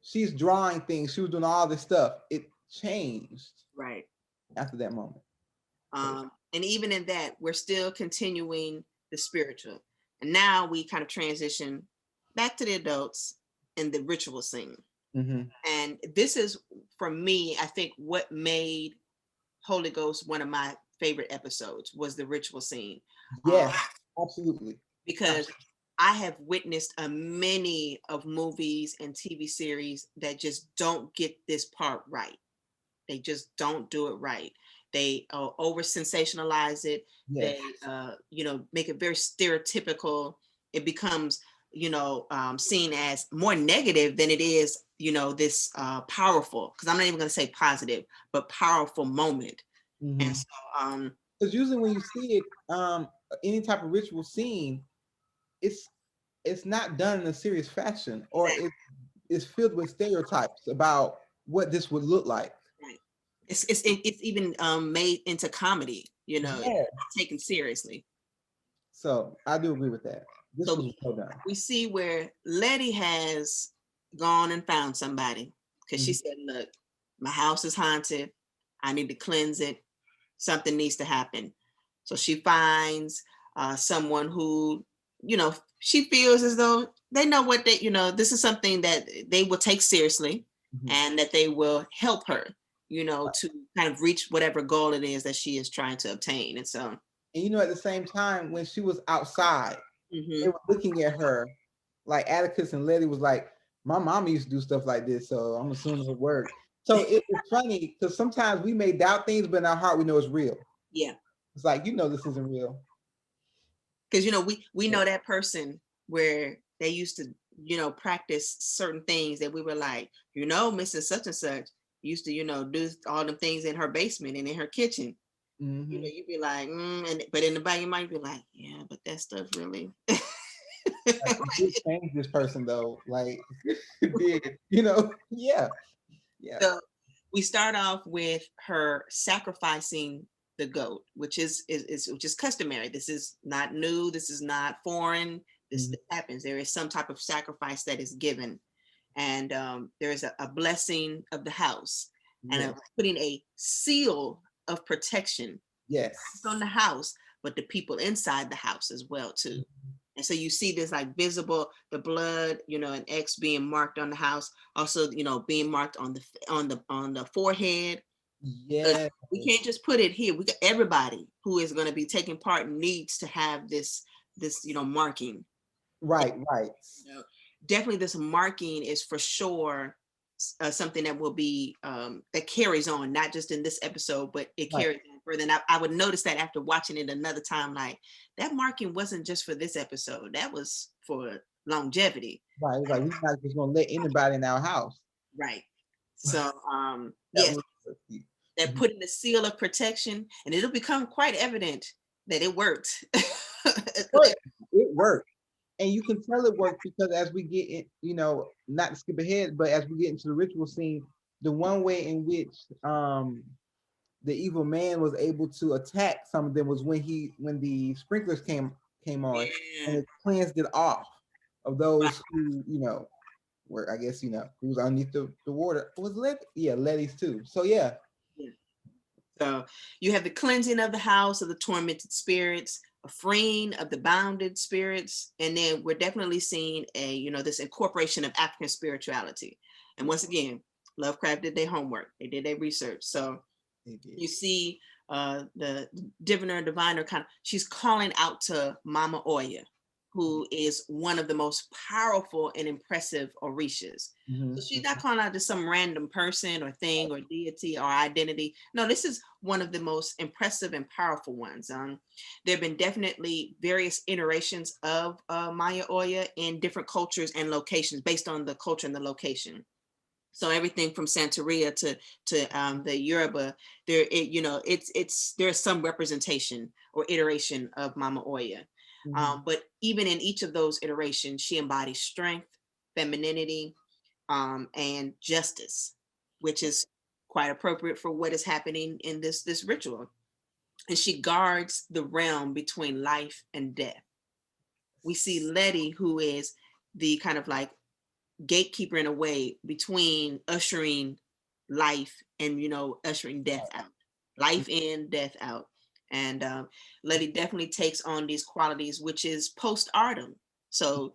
she's drawing things, she was doing all this stuff. It changed Right. after that moment. And even in that, we're still continuing the spiritual. And now we kind of transition back to the adults and the ritual scene. Mm-hmm. And this is, for me, I think what made Holy Ghost one of my favorite episodes was the ritual scene. Yes, absolutely. Because I have witnessed a many of movies and TV series that just don't get this part right. They just don't do it right. They over sensationalize it. Yes. They, make it very stereotypical. It becomes, seen as more negative than it is, this powerful, because I'm not even going to say positive, but powerful moment. Mm-hmm. And so, because usually when you see it, any type of ritual scene, it's not done in a serious fashion, or it's filled with stereotypes about what this would look like. right. It's even made into comedy, Yeah. it's not taken seriously. So I do agree with that. This So was well done. we see where Letty has gone and found somebody, because she Mhm. said, look, my house is haunted. I need to cleanse it. Something needs to happen. So she finds someone who, she feels as though they know what they, this is something that they will take seriously, Mhm. and that they will help her, to kind of reach whatever goal it is that she is trying to obtain. And so, And at the same time, when she was outside, mhm. they were looking at her like Atticus and Letty was like, my mama used to do stuff like this, so I'm assuming it worked. So it's funny because sometimes we may doubt things, but in our heart we know it's real. Yeah. It's like, this isn't real. Because we know that person where they used to practice certain things that we were like, Mrs. Such and Such used to do all them things in her basement and in her kitchen. Mm-hmm. You'd be like, but in the back of your mind, you'd be like, yeah, but that stuff really. Like, it did change this person though, like it did, yeah. So we start off with her sacrificing the goat, which is customary. This is not new. This is not foreign. This Mhm. happens. There is some type of sacrifice that is given, and there is a blessing of the house, and Yes. putting a seal of protection Yes. on the house, but the people inside the house as well too. And so you see this like visible, the blood, an X being marked on the house, also, being marked on the forehead. Yeah. We can't just put it here. We got everybody who is going to be taking part needs to have this marking. Right. You know, definitely this marking is for sure something that will be that carries on, not just in this episode, but it Right. carries on further. And I would notice that after watching it another time, like that marking wasn't just for this episode, that was for longevity. Right. It's like we're not just gonna let anybody in our house. Right. So That yes, was they're Mhm. putting the seal of protection, and it'll become quite evident that it worked. It worked. And you can tell it worked because as we get in, not to skip ahead, but as we get into the ritual scene, the one way in which the evil man was able to attack some of them was when the sprinklers came on and Yeah. it cleansed it off of those who, were, I guess, who was underneath the water. Was Letty? Yeah, Letty's too. So yeah. Yeah. So you have the cleansing of the house of the tormented spirits, a freeing of the bounded spirits, and then we're definitely seeing this incorporation of African spirituality. And once again, Lovecraft did their homework, they did their research. So you see the diviner kind of, she's calling out to Mama Oya, who is one of the most powerful and impressive Orishas. Mhm. So she's not calling out to some random person or thing or deity or identity. No, this is one of the most impressive and powerful ones. There have been definitely various iterations of Maya Oya in different cultures and locations based on the culture and the location. So everything from Santeria to the Yoruba, there's some representation or iteration of Mama Oya. But even in each of those iterations, she embodies strength, femininity, and justice, which is quite appropriate for what is happening in this ritual. And she guards the realm between life and death. We see Letty, who is the kind of like gatekeeper in a way between ushering life and, ushering death out, life in, death out. And Letty definitely takes on these qualities, which is postpartum. So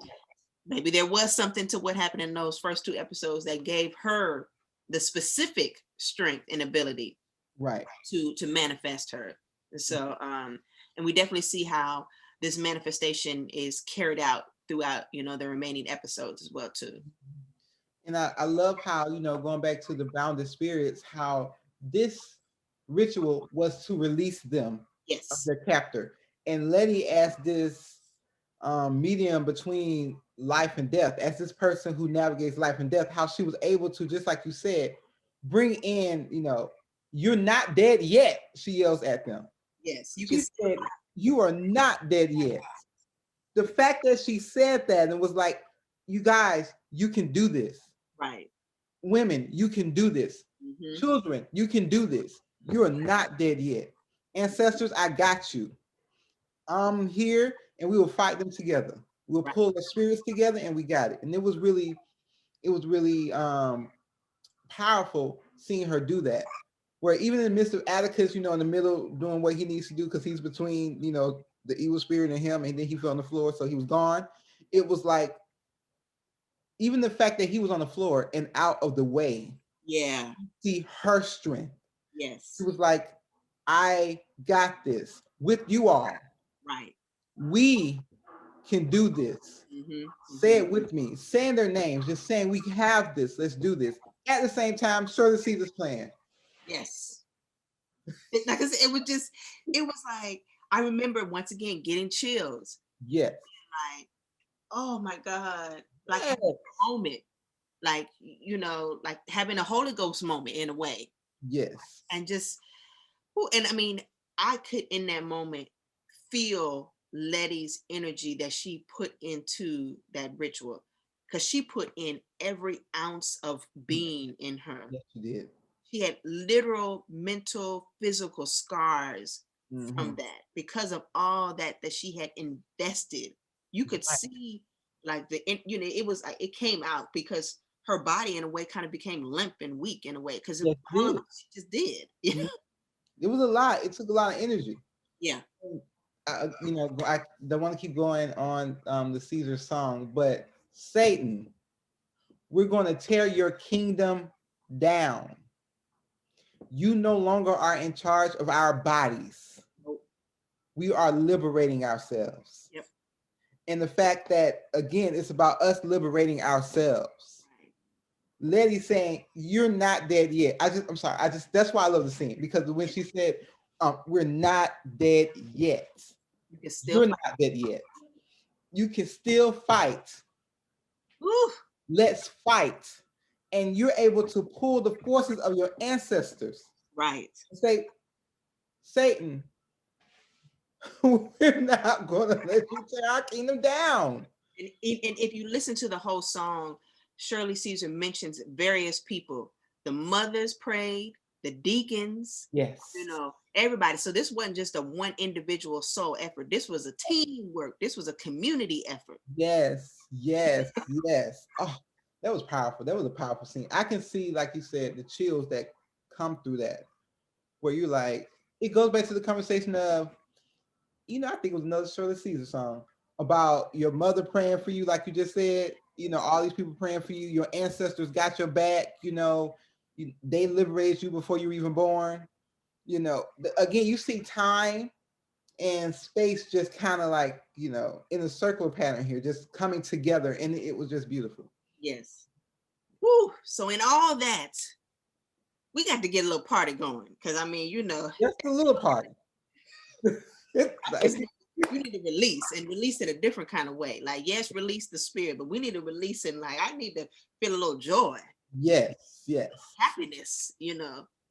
maybe there was something to what happened in those first two episodes that gave her the specific strength and ability Right. to manifest her. So and we definitely see how this manifestation is carried out throughout, the remaining episodes as well too. And I love how, going back to the bounded spirits, how this ritual was to release them of Yes. their captor. And Letty, as this medium between life and death, as this person who navigates life and death, how she was able to, just like you said, bring in, you're not dead yet, she yells at them. Yes. She said, you are not dead yet. The fact that she said that and was like, you guys, you can do this. Right. Women, you can do this. Children, you can do this. You are not dead yet. Ancestors, I got you. I'm here and we will fight them together. We'll pull the spirits together and we got it. And it was really powerful seeing her do that. Where even in the midst of Atticus, in the middle doing what he needs to do because he's between, the evil spirit and him, and then he fell on the floor, so he was gone. It was like, even the fact that he was on the floor and out of the way. Yeah. See her strength. Yes. It was like, I got this with you all. Right. We can do this. Say it with me. Saying their names, just saying we have this. Let's do this. At the same time, Shirley Caesar's plan. Yes. Like I said, it was like, I remember once again getting chills. Yes. Like, oh my God. Like a moment. Like, like having a Holy Ghost moment in a way. Yes. And just, and I mean, I could in that moment feel Letty's energy that she put into that ritual, because she put in every ounce of being in her. Yes, she did. She had literal, mental, physical scars from that because of all that she had invested. You could see like it was like it came out because her body in a way kind of became limp and weak in a way because all of it she just did. It was a lot. It took a lot of energy. Yeah. I don't want to keep going on the Caesar song, but Satan, we're going to tear your kingdom down. You no longer are in charge of our bodies. Nope. We are liberating ourselves. Yep. And the fact that, again, it's about us liberating ourselves. Letty saying, you're not dead yet. That's why I love the scene, because when she said, we're not dead yet. You're not dead yet. You can still fight. Woo. Let's fight. And you're able to pull the forces of your ancestors. Right. And say, Satan, we're not going to let you tear our kingdom down. And if you listen to the whole song, Shirley Caesar mentions various people. The mothers prayed, the deacons, yes, everybody. So this wasn't just a one individual soul effort. This was a teamwork. This was a community effort. Yes. Oh, that was powerful. That was a powerful scene. I can see, like you said, the chills that come through that, where you're like, it goes back to the conversation of, I think it was another Shirley Caesar song about your mother praying for you, like you just said, all these people praying for you, your ancestors got your back, they liberated you before you were even born. Again, you see time and space just kind of like, in a circular pattern here, just coming together, and it was just beautiful. Yes. Woo. So in all that, we got to get a little party going, because I mean, just a little party. We need to release it a different kind of way. Like, yes, release the spirit, but we need to release it. Like, I need to feel a little joy. Yes. Happiness,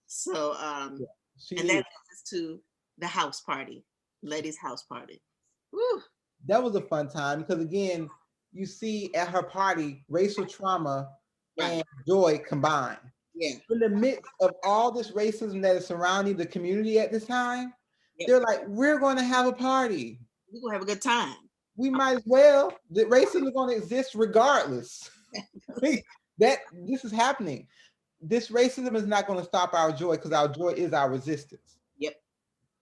So, and that leads us to the house party, Letty's house party. Woo. that was a fun time because again, you see at her party racial trauma Right. and joy combined. Yeah. In the midst of all this racism that is surrounding the community at this time, Yep. they're like, we're going to have a party. We're gonna have a good time. We might as well. The racism is going to exist regardless. That this is happening. This racism is not going to stop our joy because our joy is our resistance. Yep.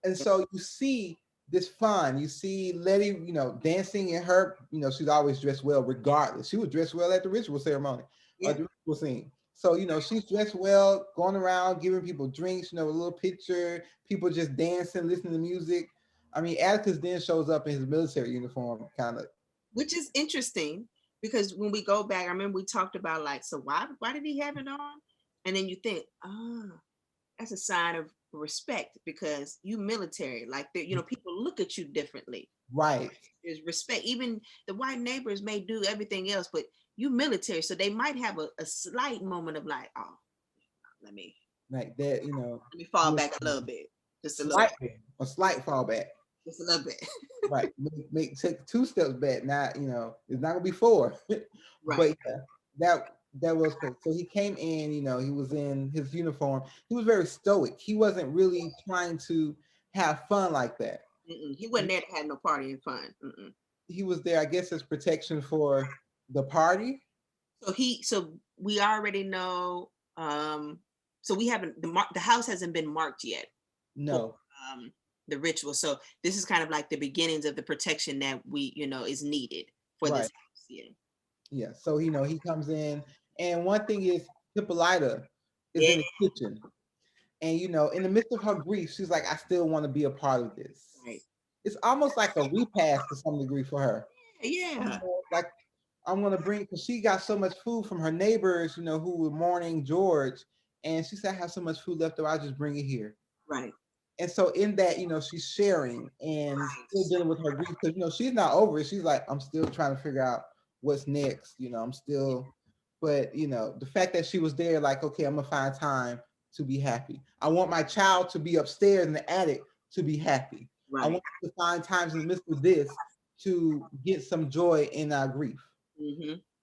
And so you see this fun. You see Letty, you know, dancing in her, you know, she's always dressed well regardless. She was dressed well at the ritual ceremony, or the ritual scene. So, you know, she's dressed well, going around, giving people drinks, you know, a little picture, people just dancing, listening to music. I mean, Atticus then shows up in his military uniform, kind of. Which is interesting because when we go back, I remember we talked about like, so why did he have it on? And then you think, that's a sign of respect because you military, like you know, people look at you differently. Right. There's respect. Even the white neighbors may do everything else, but you military, so they might have a slight moment of like, oh, let me Like that, you know. let me fall back a little bit, just a little bit. A slight fallback. Just a little bit. Right. Take 2 steps back. Not, you know, it's not gonna be 4. Right. But yeah, that was cool. So he came in, you know, he was in his uniform. He was very stoic. He wasn't really trying to have fun like that. He wasn't there to have no party and fun. He was there, I guess, as protection for the party. So we already know. So we haven't the house hasn't been marked yet. No. For, the ritual. So this is kind of like the beginnings of the protection that we, you know, is needed for this house. Yeah. Yeah. So, you know, he comes in, and one thing is Hippolyta is in the kitchen. And, you know, in the midst of her grief, she's like, I still want to be a part of this. Right. It's almost like a repast to some degree for her. Yeah. You know, like, I'm going to bring, because she got so much food from her neighbors, you know, who were mourning George. And she said, I have so much food left over, I'll just bring it here. Right. And so in that, you know, she's sharing and still dealing with her grief because, you know, she's not over it. She's like, I'm still trying to figure out what's next. You know, I'm still, but, you know, the fact that she was there, like, okay, I'm going to find time to be happy. I want my child to be upstairs in the attic to be happy. Right. I want to find times in the midst of this to get some joy in our grief.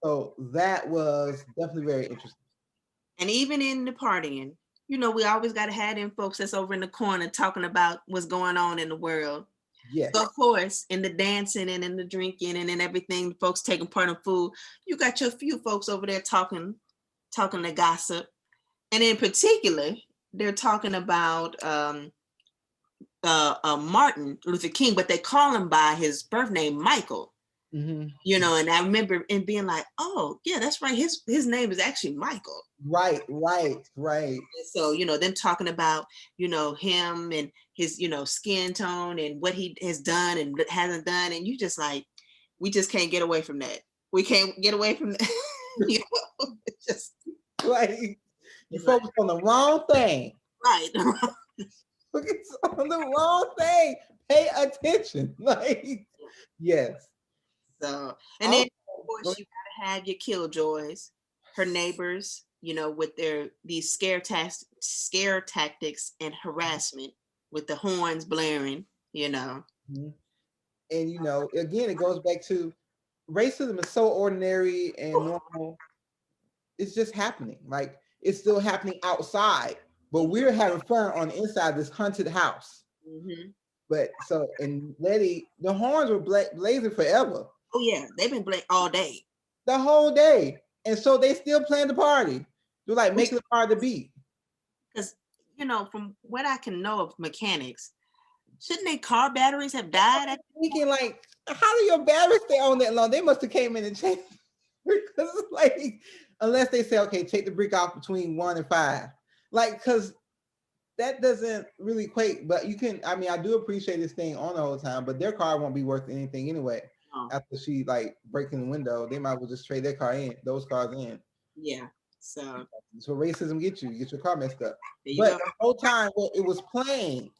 So that was definitely very interesting. And even in the partying, you know, we always got to have them folks that's over in the corner talking about what's going on in the world. Yes. So of course, in the dancing and in the drinking and in everything, folks taking part in food, you got your few folks over there talking the gossip. And in particular, they're talking about Martin Luther King, but they call him by his birth name, Michael. You know, and I remember and being like, oh yeah, that's right. His name is actually Michael. Right. And so, you know, them talking about, you know, him and his, you know, skin tone and what he has done and hasn't done. And you just like, we just can't get away from that. We can't get away from that. You know, just like you focus on the wrong thing. Right. Focus on the wrong thing. Pay attention. Like, yes. So, and then of course you gotta have your killjoys, her neighbors, you know, with these scare tactics and harassment with the horns blaring, you know. And you know, again, it goes back to racism is so ordinary and normal. It's just happening. Like it's still happening outside, but we're having fun on the inside this haunted house. But so, and Letty, the horns were blazing forever. Oh yeah, they've been blazing all day. The whole day. And so they still playing the party. They're like making it hard to beat. Because, you know, from what I can know of mechanics, shouldn't their car batteries have died? I'm thinking like, how do your batteries stay on that long? They must have came in and changed. Because like, unless they say, okay, take the brick off between 1 and 5. Like, because that doesn't really equate. But you can, I mean, I do appreciate this thing on the whole time, but their car won't be worth anything anyway. After she like breaking the window, they might as well just trade those cars in. Yeah. So racism gets you get your car messed up. But the whole time when it was playing,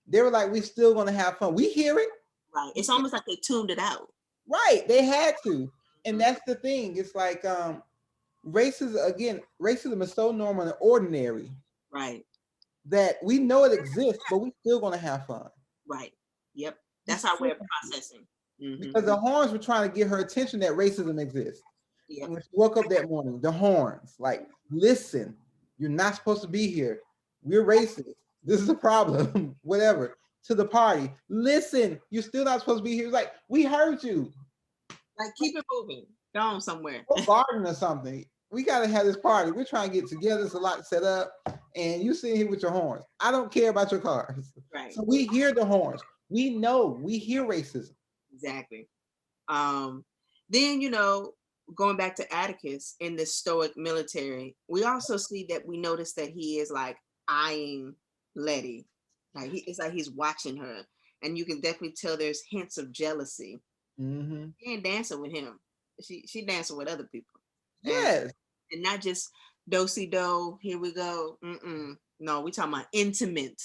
they were like, we still gonna have fun. We hear it. Right. It's almost like they tuned it out. Right. They had to. And that's the thing. It's like racism is so normal and ordinary. Right. That we know it exists, but we still gonna have fun. Right. Yep. That's our way of processing. because the horns were trying to get her attention that racism exists. Yep. When she woke up that morning, the horns, like, listen, you're not supposed to be here. We're racist. This is a problem, whatever. To the party, listen, you're still not supposed to be here. It's like, we heard you. Like, keep it moving. Go on somewhere. Or garden or something. We got to have this party. We're trying to get together. There's a lot to set up. And you sitting here with your horns. I don't care about your cars. Right. So we hear the horns. We know, we hear racism. Exactly. Then, you know, going back to Atticus in the stoic military, we also see that we notice that he is like eyeing Letty. Like it's like he's watching her. And you can definitely tell there's hints of jealousy. Mm-hmm. She ain't dancing with him. She dancing with other people. Yes. And not just do-si-do, here we go. No, we talking about intimate,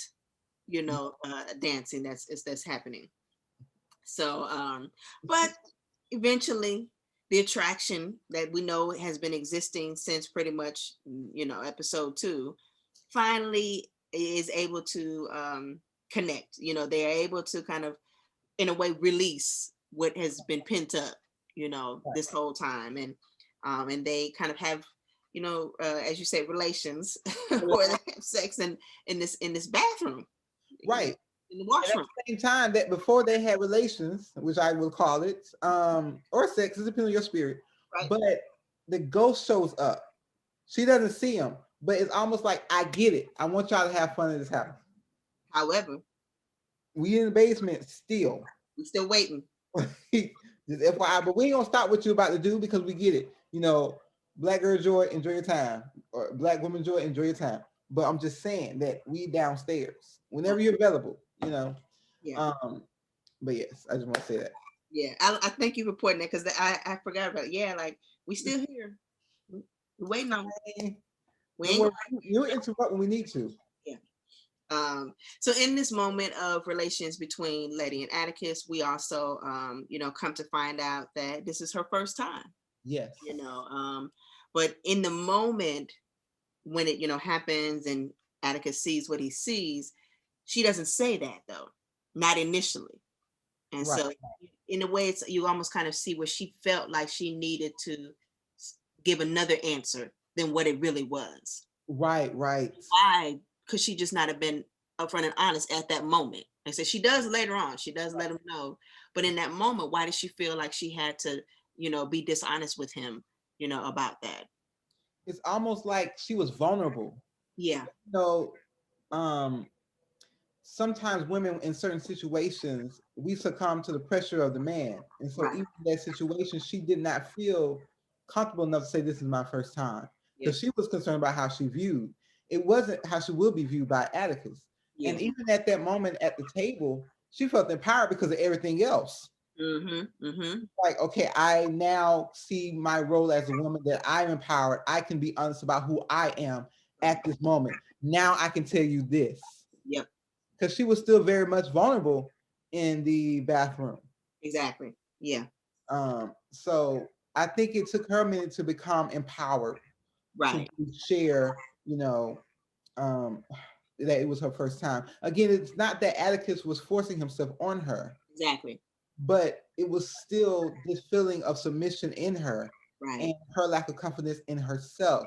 you know, dancing that's happening. So, but eventually the attraction that we know has been existing since pretty much, you know, episode 2, finally is able to connect. You know, they are able to kind of, in a way, release what has been pent up, you know, this whole time. And they kind of have, you know, as you say, relations or they have sex in this bathroom. Right. In the washroom. At the same time, that before they had relations, which I will call it, or sex, it depends on your spirit. Right. But the ghost shows up. She doesn't see him, but it's almost like, I get it. I want y'all to have fun in this house. However, we in the basement still. We still waiting. Just FYI, but we ain't gonna stop what you're about to do because we get it. You know, black girl joy, enjoy your time, or black woman joy, enjoy your time. But I'm just saying that we downstairs whenever you're available. You know. Yeah. But yes, I just want to say that. Yeah, I thank you for pointing that because I forgot about it. Yeah, like we still here. We're waiting on it. We'll interrupt when we need to. Yeah. So in this moment of relations between Letty and Atticus, we also you know, come to find out that this is her first time. Yes. You know, but in the moment when it, you know, happens and Atticus sees what he sees, she doesn't say that though, not initially. And right. So in a way, it's, you almost kind of see where she felt like she needed to give another answer than what it really was. Right. Why could she just not have been upfront and honest at that moment? And so she does later on, she does let him know. But in that moment, why did she feel like she had to, you know, be dishonest with him, you know, about that? It's almost like she was vulnerable. Yeah. You know, sometimes women in certain situations, we succumb to the pressure of the man. And so even in that situation, she did not feel comfortable enough to say, this is my first time. Because she was concerned about how she viewed. It wasn't how she will be viewed by Atticus. Yeah. And even at that moment at the table, she felt empowered because of everything else. Like, okay, I now see my role as a woman, that I'm empowered. I can be honest about who I am at this moment. Now I can tell you this. Yep. Because she was still very much vulnerable in the bathroom. Exactly. Yeah. So I think it took her a minute to become empowered. Right. To share, you know, that it was her first time. Again, it's not that Atticus was forcing himself on her. Exactly. But it was still this feeling of submission in her. Right. And her lack of confidence in herself,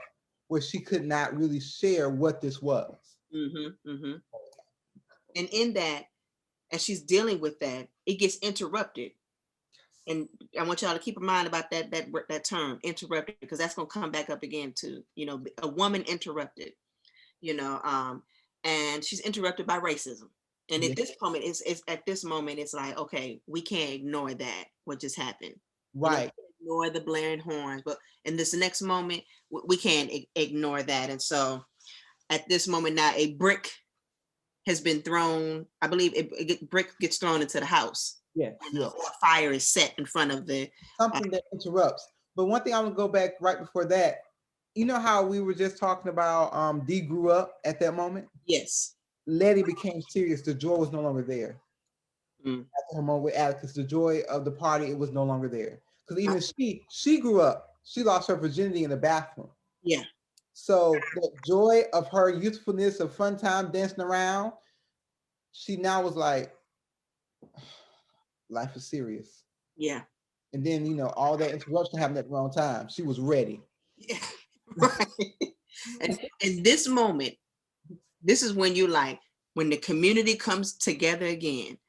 where she could not really share what this was. And in that, as she's dealing with that, it gets interrupted. And I want y'all to keep in mind about that term, interrupted, because that's going to come back up again too. You know, a woman interrupted, you know, and she's interrupted by racism. And at this moment, it's like, okay, we can't ignore that, what just happened. Right. You know, ignore the blaring horns, but in this next moment, we can't ignore that. And so at this moment now, a brick has been thrown. I believe brick gets thrown into the house. Yes. Or a fire is set in front of the something that interrupts. But one thing I'm gonna go back right before that. You know how we were just talking about Dee grew up at that moment? Yes. Letty became serious. The joy was no longer there. After her moment with Atticus, the joy of the party, it was no longer there. Because even she grew up. She lost her virginity in the bathroom. Yeah. So the joy of her youthfulness, of fun time, dancing around, she now was like, life is serious. Yeah. And then, you know, all that interruption happened at the wrong time. She was ready. Yeah. Right. And this moment, this is when you like, when the community comes together again.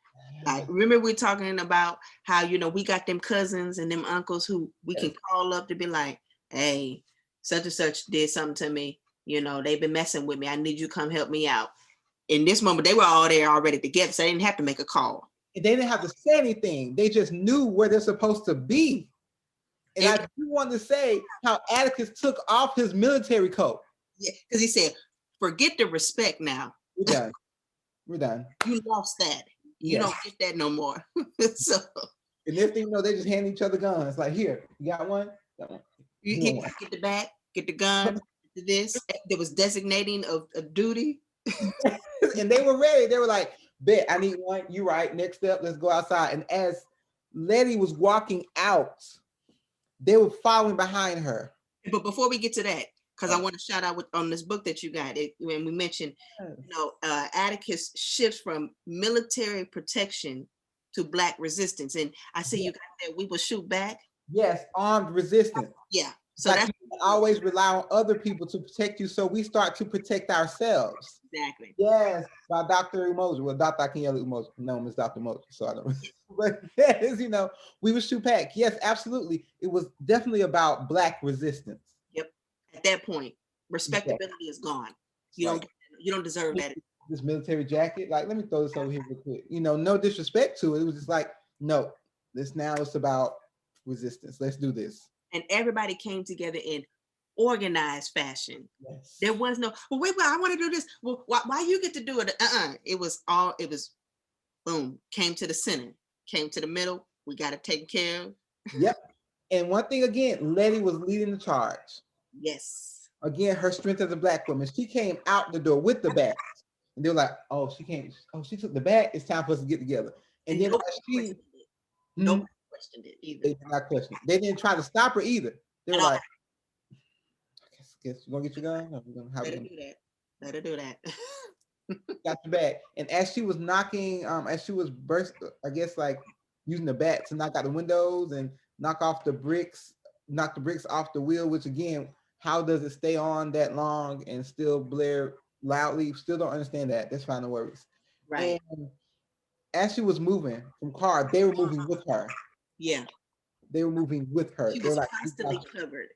Like, remember we talking about how, you know, we got them cousins and them uncles who we can call up to be like, hey, such and such did something to me. You know, they've been messing with me. I need you to come help me out. In this moment, they were all there already together, so they didn't have to make a call. And they didn't have to say anything. They just knew where they're supposed to be. And I do want to say how Atticus took off his military coat. Yeah, because he said, forget the respect now. We're done. We're done. You lost that. You don't get that no more. So, and next thing you know, they just hand each other guns. Like, here, you got one? Got one. You get the bat, get the gun, get this. There was designating of duty. And they were ready. They were like, bet, I need one. You right. Next step, let's go outside. And as Letty was walking out, they were following behind her. But before we get to that, because I want to shout out on this book that you got, when we mentioned, you know, Atticus shifts from military protection to Black resistance. And I see you got that, we will shoot back. Yes, armed resistance. Yeah. So like that's always rely on other people to protect you, so we start to protect ourselves. Exactly. Yes, by Dr. Umoja. Well, Dr. I can yell at Umoja. No, it's Dr. Umoja, so I don't. But yes, you know, we would shoot back. Yes, absolutely. It was definitely about Black resistance. Yep. At that point, respectability is gone. You don't deserve that. This military jacket, like, let me throw this over here real quick. You know, no disrespect to it. It was just like, no, this now it's about resistance. Let's do this. And everybody came together in organized fashion. Yes. There was no, well, wait, I want to do this. Well, why you get to do it? It was boom, came to the center, came to the middle. We got it taken care of. Yep. And one thing again, Letty was leading the charge. Yes. Again, her strength as a Black woman. She came out the door with the bat. And they were like, oh, she came. Oh, she took the bat. It's time for us to get together. And then nobody questioned it either. They did not question it. They didn't try to stop her either. They were like, I guess you're gonna get your gun? No, we're gonna have Let her do that. Let her do that. Got your bat. And as she was knocking, as she was I guess like using the bat to knock out the windows and knock the bricks off the wheel, which again, how does it stay on that long and still blare loudly? Still don't understand that. That's fine, no worries. Right. And as she was moving from car, they were moving with her. Yeah. They were moving with her. She was constantly covered.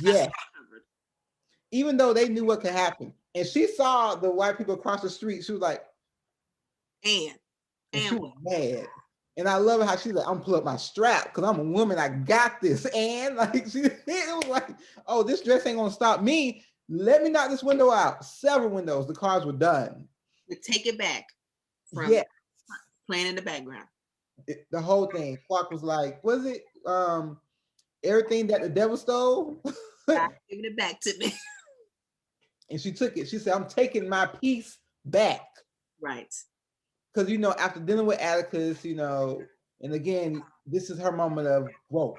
Yeah. Even though they knew what could happen. And she saw the white people across the street. She was like, and she was mad. And I love how she's like, I'm pull up my strap because I'm a woman. I got this. And like, it was like, oh, this dress ain't gonna stop me. Let me knock this window out. Several windows. The cars were done. To take it back from playing in the background. The whole thing. Clark was like, was it everything that the devil stole? Giving it back to me. And she took it. She said, I'm taking my piece back. Right. Because, you know, after dealing with Atticus, you know, and again, this is her moment of growth.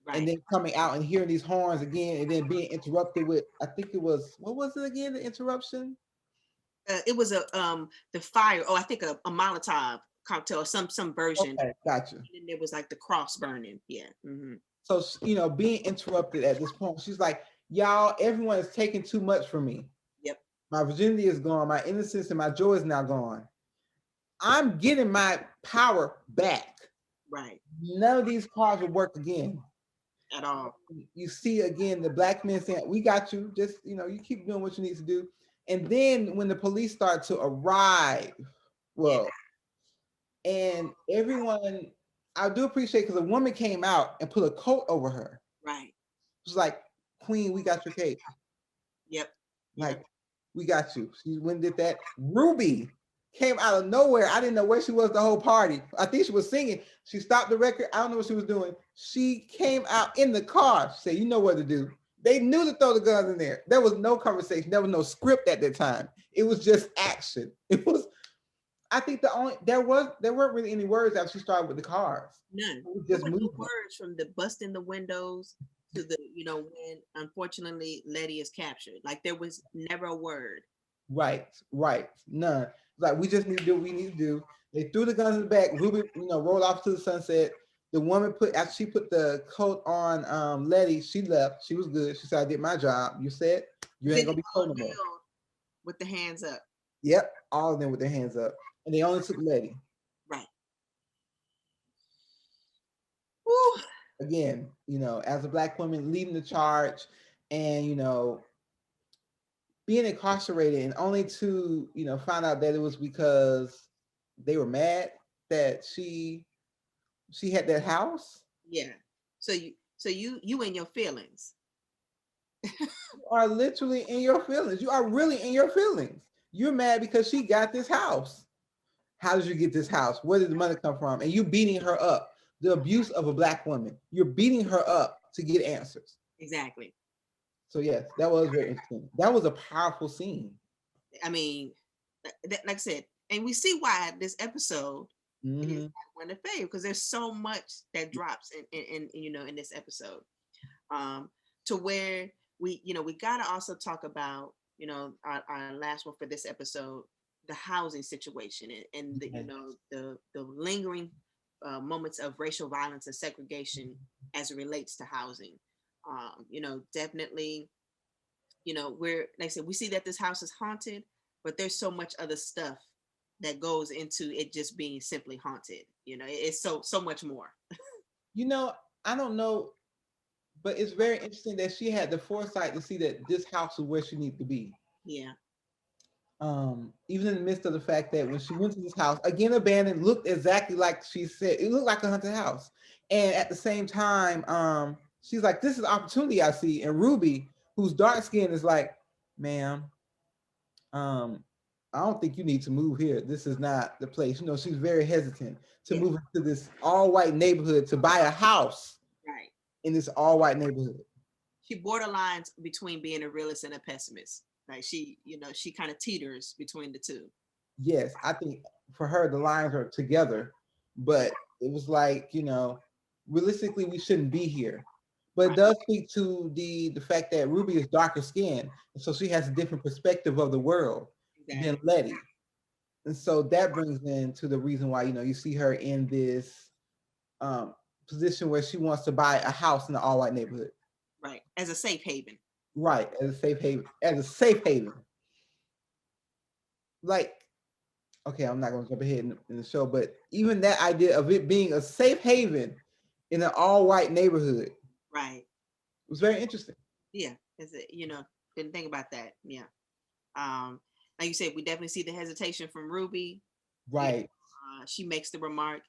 Right. And then coming out and hearing these horns again, and then being interrupted with, I think it was, what was it again, the interruption? It was the fire. Oh, I think a Molotov cocktail or some version. Okay, gotcha. And then there was like the cross burning. Yeah. Mm-hmm. So, you know, being interrupted at this point, she's like, y'all, everyone is taking too much from me. Yep. My virginity is gone. My innocence and my joy is now gone. I'm getting my power back. Right. None of these cars will work again. At all. You see again the Black men saying, we got you. Just, you know, you keep doing what you need to do. And then when the police start to arrive, and everyone, I do appreciate, because a woman came out and put a coat over her. Right. She's like, Queen, we got your case. Yep. Like, we got you. She went and did that. Ruby came out of nowhere. I didn't know where she was the whole party. I think she was singing. She stopped the record. I don't know what she was doing. She came out in the car. She said, you know what to do. They knew to throw the guns in there. There was no conversation. There was no script at that time. It was just action. It was, I think there weren't really any words after she started with the cars. None. Just no words from the busting the windows to the, you know, when unfortunately Letty is captured. Like there was never a word. Right. None. Like, we just need to do what we need to do. They threw the guns in the back. Ruby, you know, rolled off to the sunset. The woman after she put the coat on Letty, she left. She was good. She said, I did my job. You said you ain't gonna be cold no more. With the hands up. Yep, all of them with their hands up. And they only took Letty. Right. Woo. Again, as a Black woman leading the charge and, being incarcerated, and only to, find out that it was because they were mad that she had that house. Yeah. So you in your feelings. You are literally in your feelings. You are really in your feelings. You're mad because she got this house. How did you get this house? Where did the money come from? And you beating her up. The abuse of a Black woman. You're beating her up to get answers. Exactly. So yes, that was very interesting. That was a powerful scene. I mean, like I said, and we see why this episode is one of the favorite, because there's so much that drops in this episode. To where we gotta also talk about, our last one for this episode, the housing situation and the lingering moments of racial violence and segregation as it relates to housing. Definitely, we're, like I said, we see that this house is haunted, but there's so much other stuff that goes into it just being simply haunted. It's so much more. I don't know, but it's very interesting that she had the foresight to see that this house is where she needs to be. Yeah. Even in the midst of the fact that when she went to this house, again abandoned, looked exactly like she said, it looked like a haunted house. And at the same time, she's like, this is opportunity I see. And Ruby, who's dark skinned, is like, ma'am, I don't think you need to move here. This is not the place. She's very hesitant to move into this all-white neighborhood to buy a house. Right. In this all-white neighborhood. She borderlines between being a realist and a pessimist. Like she kind of teeters between the two. Yes, I think for her the lines are together, but it was like, realistically we shouldn't be here. But it does speak to the fact that Ruby is darker skinned, and so she has a different perspective of the world than Letty. And so that brings into the reason why, you see her in this position where she wants to buy a house in the all-white neighborhood. Right, as a safe haven. Right, as a safe haven. Like, okay, I'm not going to jump ahead in the show, but even that idea of it being a safe haven in an all-white neighborhood, right, was very interesting. Yeah, didn't think about that. Yeah, like you said, we definitely see the hesitation from Ruby. Right. She makes the remark,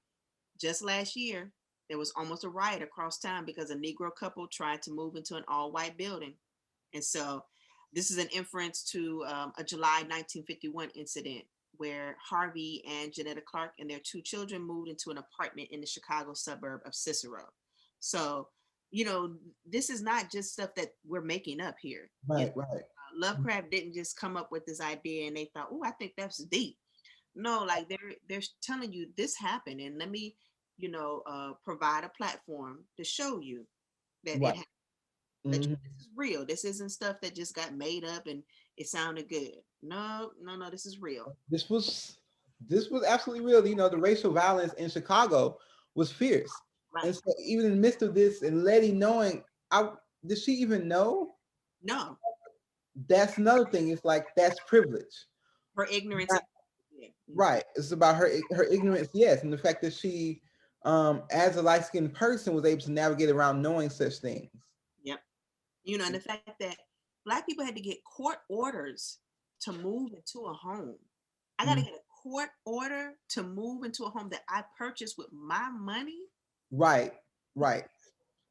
just last year, there was almost a riot across town because a Negro couple tried to move into an all-white building. And so this is an inference to a July 1951 incident where Harvey and Janetta Clark and their two children moved into an apartment in the Chicago suburb of Cicero. So, this is not just stuff that we're making up here. Right. Lovecraft didn't just come up with this idea and they thought, oh, I think that's deep. No, like they're telling you this happened, and let me, provide a platform to show you that it happened. That this is real. This isn't stuff that just got made up and it sounded good. No, this is real. This was absolutely real. The racial violence in Chicago was fierce. Right. And so even in the midst of this, and Letty knowing, did she even know? No. That's another thing. It's like, that's privilege. Her ignorance. Right. It's about her ignorance, yes. And the fact that she, as a light-skinned person, was able to navigate around knowing such things. Yep. And the fact that Black people had to get court orders to move into a home. I got to get a court order to move into a home that I purchased with my money. Right.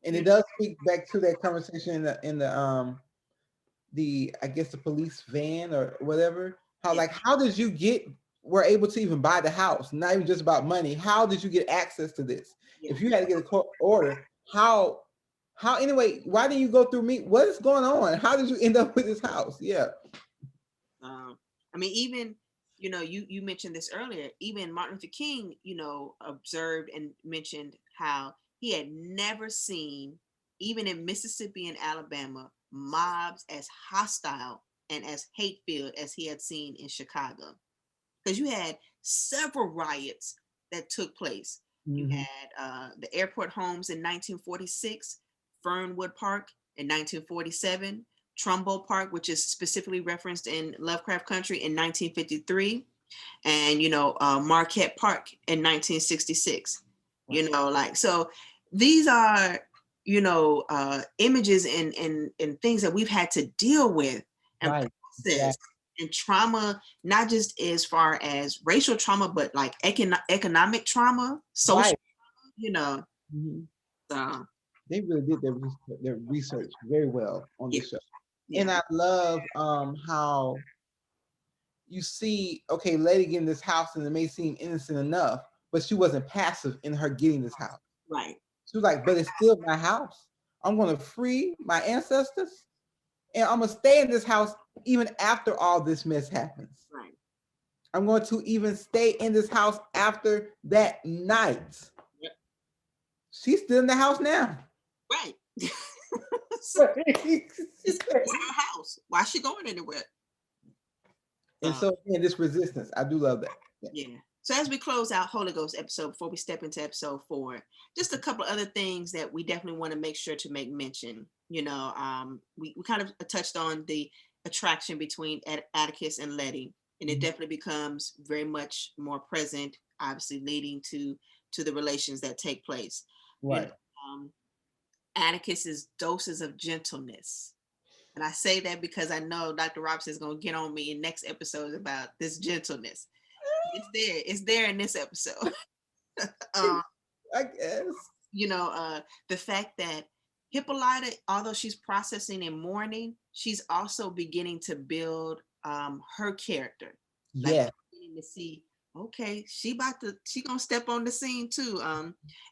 And it does speak back to that conversation in the I guess the police van or whatever. How did you were able to even buy the house? Not even just about money. How did you get access to this? Yeah. If you had to get a court order, how anyway, why didn't you go through me? What is going on? How did you end up with this house? Yeah. I mean, even, you mentioned this earlier, even Martin Luther King, observed and mentioned how he had never seen, even in Mississippi and Alabama, mobs as hostile and as hate-filled as he had seen in Chicago. Because you had several riots that took place. You Mhm. had the airport homes in 1946, Fernwood Park in 1947, Trumbull Park, which is specifically referenced in Lovecraft Country in 1953, and Marquette Park in 1966. Like, so these are images and things that we've had to deal with and Right. process, Exactly. and trauma, not just as far as racial trauma, but like economic trauma, social, Right. you know Mhm. so They really did their research very well on yeah, this show. yeah, And I love how you see, okay, Letty getting this house and it may seem innocent enough, but she wasn't passive in her getting this house. right, She was like, but it's still my house. I'm going to free my ancestors and I'm going to stay in this house even after all this mess happens. right. I'm going to even stay in this house after that night. Yep. She's still in the house now. Right. So and it's her house. Why is she going anywhere? so again, this resistance, I do love that. Yeah. So as we close out Holy Ghost episode, before we step into episode 4, just a couple other things that we definitely want to make sure to make mention. We kind of touched on the attraction between Atticus and Letty, and it Mhm. definitely becomes very much more present, obviously leading to the relations that take place. You know, Right. um, Atticus's doses of gentleness. And I say that because I know Dr. Robson is going to get on me in next episodes about this gentleness. It's there in this episode. um, I guess. the fact that Hippolyta, although she's processing and mourning, she's also beginning to build her character. Like, Yeah. beginning to see, okay, she gonna step on the scene too.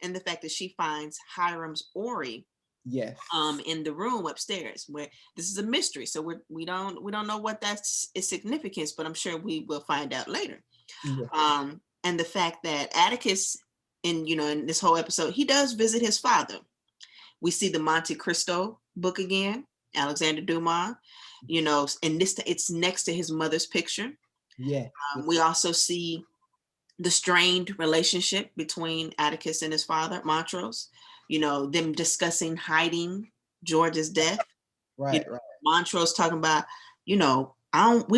And the fact that she finds Hiram's Ori Yes. in the room upstairs, where this is a mystery, so we don't know what that's its significance, but I'm sure we will find out later. Yeah. And the fact that Atticus, in this whole episode, he does visit his father. We see the Monte Cristo book again, Alexander Dumas, and it's next to his mother's picture. Yeah. We also see the strained relationship between Atticus and his father, Montrose, them discussing hiding George's death. Right. Right. Montrose talking about, we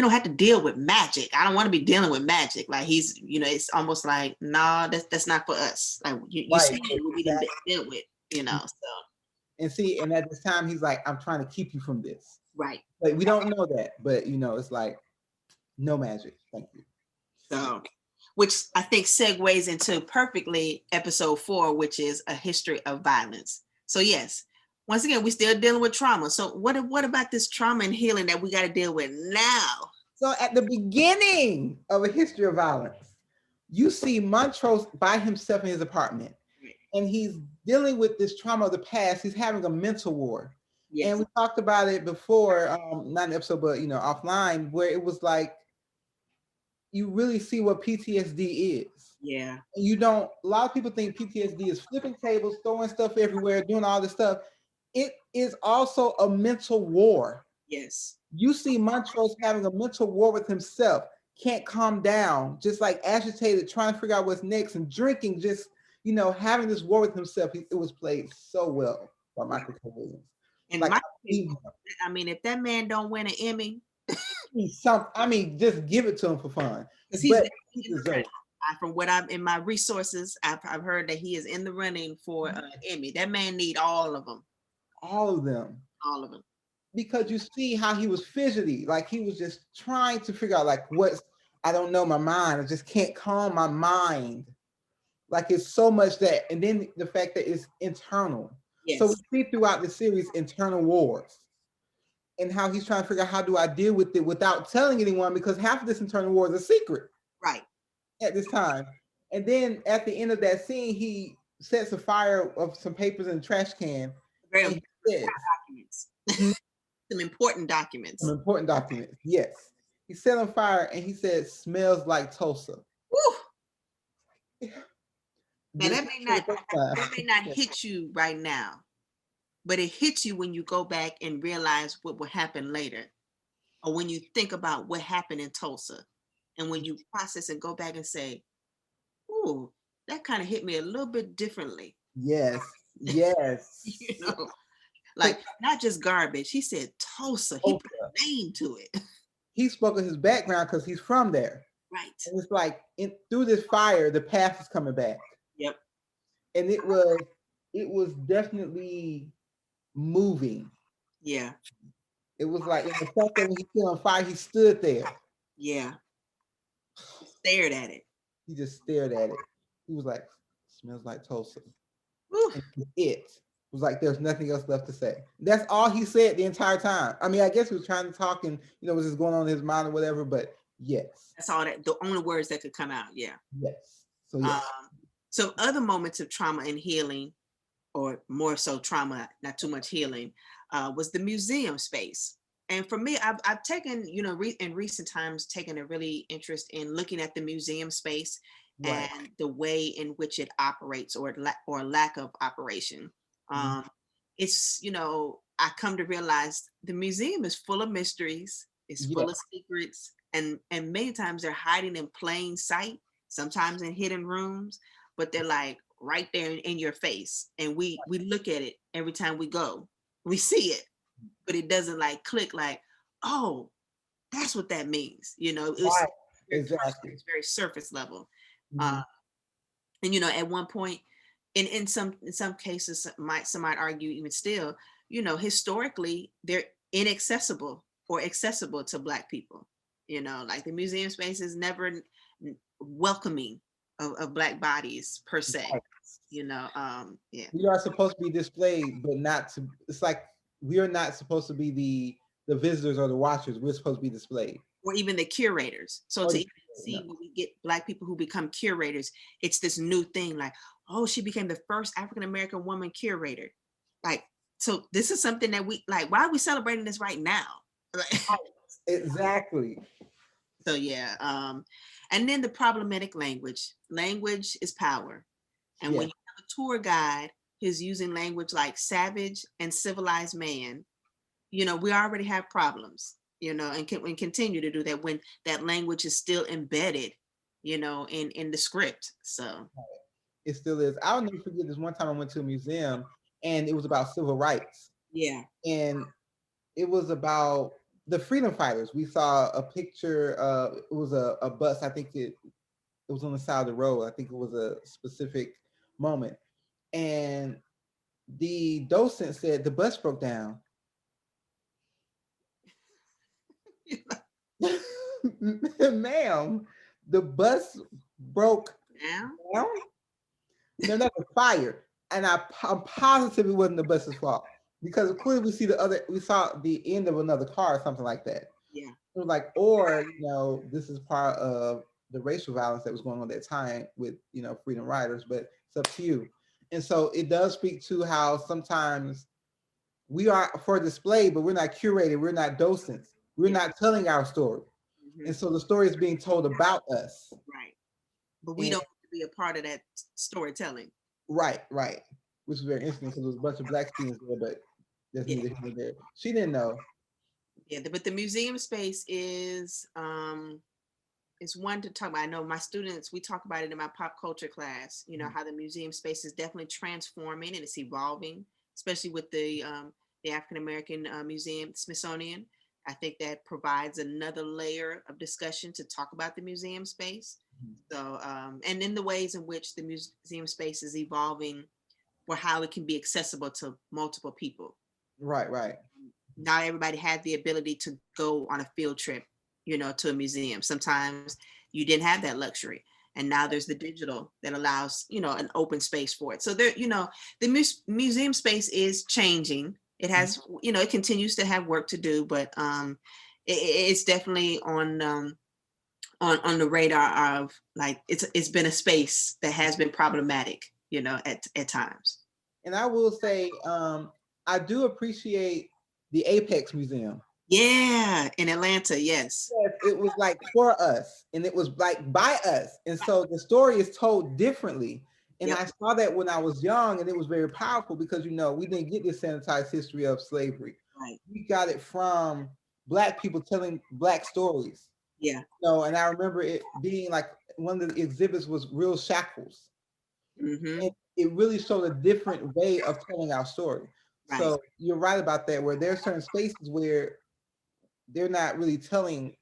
don't have to deal with magic. I don't want to be dealing with magic. Like, he's, it's almost like, nah, that's not for us. Like, you Right. see what we can deal with, so. And see, and at this time, he's like, I'm trying to keep you from this. Right. Like, we don't know that, but it's like, no magic. Thank you. So, which I think segues into perfectly episode 4, which is a history of violence. So yes, once again, we're still dealing with trauma. So what about this trauma and healing that we got to deal with now? So at the beginning of A History of Violence, you see Montrose by himself in his apartment, and he's dealing with this trauma of the past. He's having a mental war. Yes. And we talked about it before, not an episode, but offline, where it was like, you really see what PTSD is. Yeah. And a lot of people think PTSD is flipping tables, throwing stuff everywhere, doing all this stuff. It is also a mental war. Yes. You see Montrose having a mental war with himself, can't calm down, just like agitated, trying to figure out what's next, and drinking, just, having this war with himself. It was played so well by Michael K. Williams. And like, if that man don't win an Emmy, just give it to him for fun. because He deserves. From what I'm in my resources, I've heard that he is in the running for an Emmy. That man need all of them. All of them. All of them. Because you see how he was fidgety, like he was just trying to figure out, like, I don't know, my mind, I just can't calm my mind. Like, it's so much that, and then the fact that it's internal. Yes. So we see throughout the series internal wars, and how he's trying to figure out, how do I deal with it without telling anyone, because half of this internal war is a secret. Right. At this time. And then at the end of that scene, he sets a fire of some papers in a trash can. Very documents. Some important documents. Some important documents, yes. He set on fire and he said, "Smells like Tulsa." Woo! Now that may not hit you right now, but it hits you when you go back and realize what will happen later, or when you think about what happened in Tulsa, and when you process and go back and say, "Ooh, that kind of hit me a little bit differently. Yes, yes. You know, like not just garbage. He said Tulsa. He put Tulsa. a name to it. He spoke of his background because he's from there. Right. And it's like through this fire, the past is coming back. Yep. And it was definitely moving. Yeah. It was like in the fact that when he fell on fire, he stood there. Yeah. He stared at it. He just stared at it. He was like, smells like Tulsa. Whew. And it was like there's nothing else left to say. That's all he said the entire time. I mean, I guess he was trying to talk and was just going on in his mind or whatever, but yes. That's all the only words that could come out. Yeah. Yes. So yes. Some other moments of trauma and healing, or more so trauma, not too much healing, was the museum space. And for me, I've taken, in recent times, taken a really interest in looking at the museum space Right. and the way in which it operates, or lack of operation. It's, I come to realize the museum is full of mysteries, it's full of secrets, and many times they're hiding in plain sight, sometimes in hidden rooms, but they're like right there in your face. And we look at it every time we go. We see it, but it doesn't like click like, oh, that's what that means. It's Right. very Exactly. it's very surface level. Mhm. And at one point, in some cases, some might argue even still, historically they're inaccessible or accessible to Black people. Like the museum space is never welcoming of Black bodies per se. Right. Yeah. We are supposed to be displayed, but not to. It's like we are not supposed to be the visitors or the watchers. We're supposed to be displayed. Or even the curators. So to even see when we get Black people who become curators, it's this new thing like, oh, she became the first African-American woman curator. Like, so this is something that we like, why are we celebrating this right now? Exactly. So yeah. And then the problematic language. Language is power. And when you have a tour guide who's using language like savage and civilized man, we already have problems, and can continue to do that when that language is still embedded, in the script. So it still is. I'll never forget this one time I went to a museum and it was about civil rights. Yeah. And it was about the freedom fighters. We saw a picture, it was a bus. I think it was on the side of the road. I think it was a specific moment. And the docent said the bus broke down. Ma'am, the bus broke down. They're not fired, and I'm positive it wasn't the bus's fault because clearly we saw the end of another car or something like that. Yeah. It was like, or this is part of the racial violence that was going on at that time with freedom riders, but it's up to you. And so it does speak to how sometimes we are for display, but we're not curated, we're not docents, we're not telling our story. And so the story is being told about us. Right. But we don't have to be a part of that storytelling. Right. Which is very interesting because there was a bunch of Black students there, but there's neither here nor there. She didn't know. Yeah, but the museum space is one to talk about. I know my students, we talk about it in my pop culture class, how the museum space is definitely transforming and it's evolving, especially with the African American Museum, Smithsonian. I think that provides another layer of discussion to talk about the museum space. So, and in the ways in which the museum space is evolving, or how it can be accessible to multiple people. Right. Not everybody had the ability to go on a field trip, to a museum. Sometimes you didn't have that luxury. And now there's the digital that allows, an open space for it. So there, the museum space is changing. It has, it continues to have work to do, but it's definitely on the radar of like, it's been a space that has been problematic, at times. And I will say, I do appreciate the Apex Museum. Yeah, in Atlanta, yes. Yes, it was like for us, and it was like by us, and so the story is told differently. And I saw that when I was young, and it was very powerful because we didn't get this sanitized history of slavery. Right. We got it from Black people telling Black stories. Yeah. And I remember it being like one of the exhibits was real shackles. Mm-hmm. And it really showed a different way of telling our story. Right. So you're right about that, where there are certain spaces where they're not really telling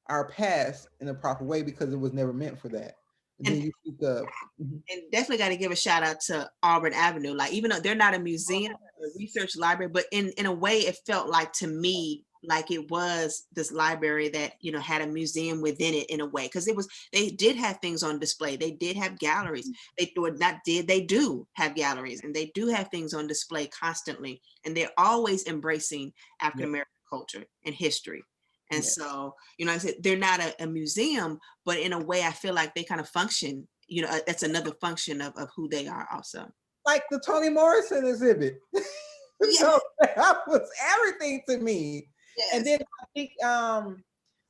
our past in a proper way because it was never meant for that. And then And you think of and definitely got to give a shout out to Auburn Avenue. Like, even though they're not a museum, a research library, but in a way, it felt like to me like it was this library that, you know, had a museum within it in a way, because it was, they did have things on display. They did have galleries. They were not did they do have galleries, and they do have things on display constantly, and they're always embracing African yeah, American culture and history. And yeah. so, you know, I said they're not a museum, but in a way, I feel like they kind of function. You know, that's another function of who they are, also. Like the Toni Morrison exhibit. Yeah. So that was everything to me. And Yes. then I think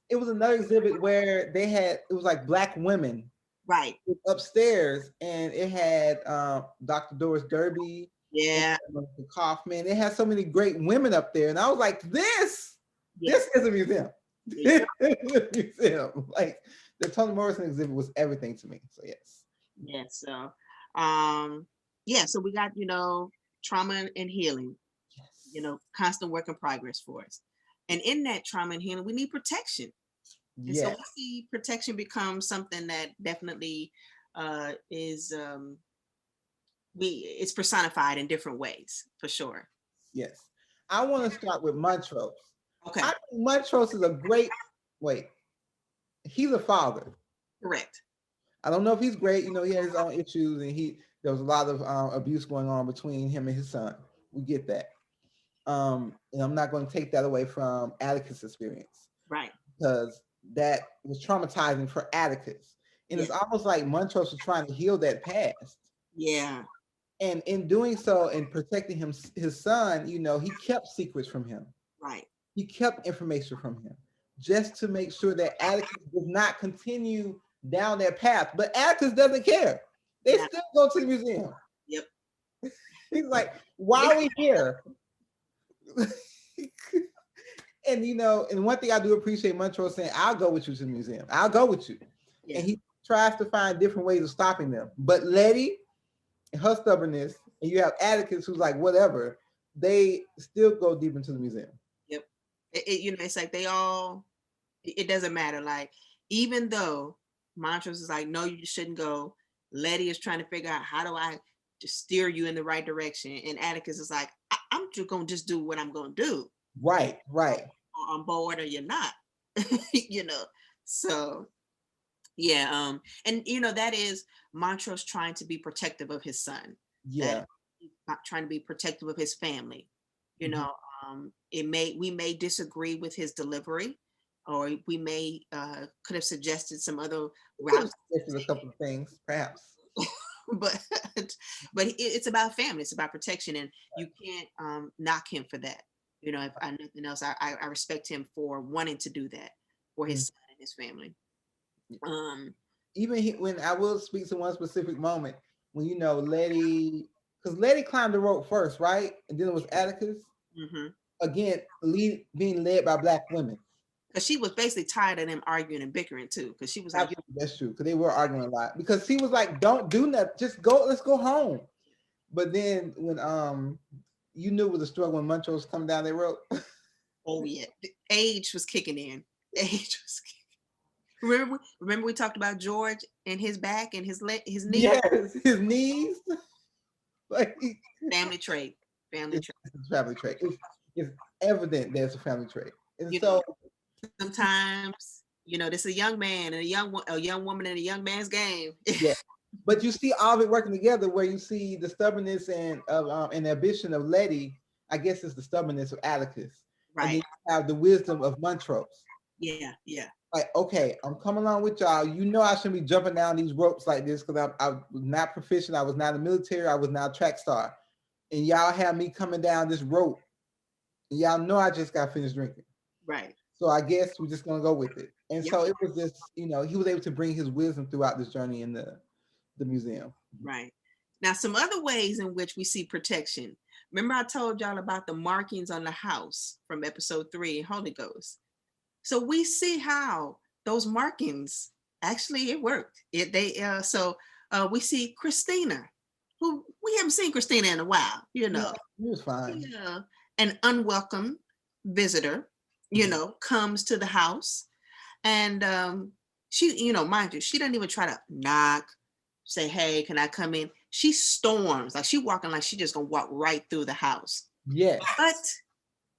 it was another exhibit where they had, it was like Black women Right. upstairs, and it had Dr. Doris Derby and Yeah. Monica Kaufman. It had so many great women up there, and I was like, this Yeah. is a museum. Yeah. This is a museum. Like the Toni Morrison exhibit was everything to me. So yes. Yeah. So, um, yeah. So we got, you know, trauma and healing. You Yes. know, constant work in progress for us. And in that trauma and healing, we need protection. And so we Yes. see protection become something that definitely is it's personified in different ways, for sure. Yes. I want to start with Montrose. Okay. I think Montrose is a great, wait, he's a father. Correct. I don't know if he's great. You know, he has his own issues, and there was a lot of abuse going on between him and his son. We get that. And I'm not going to take that away from Atticus' experience Right. because that was traumatizing for Atticus. And Yeah. it's almost like Montrose was trying to heal that past. Yeah. And in doing so and protecting his son, you know, he kept secrets from him. Right. He kept information from him just to make sure that Atticus does not continue down that path. But Atticus doesn't care. They Yeah. still go to the museum. Yep. He's like, why are we here? And you know, and one thing I do appreciate Montrose saying, I'll go with you to the museum. I'll go with you. Yeah. And he tries to find different ways of stopping them. But Letty and her stubbornness, and you have Atticus who's like, whatever, they still go deep into the museum. Yep. You know, it's like they all, it doesn't matter. Like, even though Montrose is like, no, you shouldn't go, Letty is trying to figure out, how do I just steer you in the right direction? And Atticus is like, I'm just going to just do what I'm going to do. Right, right. On board or you're not. You know. So yeah, and you know, that is Montrose trying to be protective of his son. That Yeah. he's not trying to be protective of his family. You Mhm. know, we may disagree with his delivery, or we may could have suggested some other Could have routes. suggested a couple of things, perhaps. but it's about family, it's about protection, and you can't knock him for that. You know, if I nothing else, I respect him for wanting to do that for his Mhm. son and his family. um Even when I will speak to one specific moment when you know Letty, because Letty climbed the rope first, right? And then it was Atticus mhm. again, being led by Black women. Because she was basically tired of them arguing and bickering too, because she was like, Absolutely, that's true. Because they were arguing a lot. Because he was like, "Don't do nothing. Just go. Let's go home." But then when you knew it was a struggle when Montrose was coming down that road. oh yeah, the age was kicking in. Age was kicking. Remember we talked about George and his back and his knee. Yes, his knees. Like Family trait. Family trait. it's a family trait. It's evident there's a family trait. And You so know, sometimes, you know, this is a young man and a young woman in a young man's game. yeah. But you see all of it working together where you see the stubbornness and of and ambition of Letty, I guess it's the stubbornness of Atticus. And then Right. you have the wisdom of Montrose. Yeah. Yeah. Like, okay, I'm coming along with y'all. You know I shouldn't be jumping down these ropes like this because I was not proficient. I was not in the military. I was not a track star. And y'all have me coming down this rope. And y'all know I just got finished drinking. Right. So I guess we're just gonna go with it. And Yep. so it was just, you know, he was able to bring his wisdom throughout this journey in the museum. Right. Now, some other ways in which we see protection. Remember, I told y'all about the markings on the house from episode 3, Holy Ghost. So we see how those markings actually it worked. So We see Christina, who we haven't seen Christina in a while, you Yeah, know. he was fine. Yeah. An unwelcome visitor, comes to the house. And she, mind you, she doesn't even try to knock, say, hey, can I come in? She storms, like she walking like she just gonna walk right through the house. Yes. But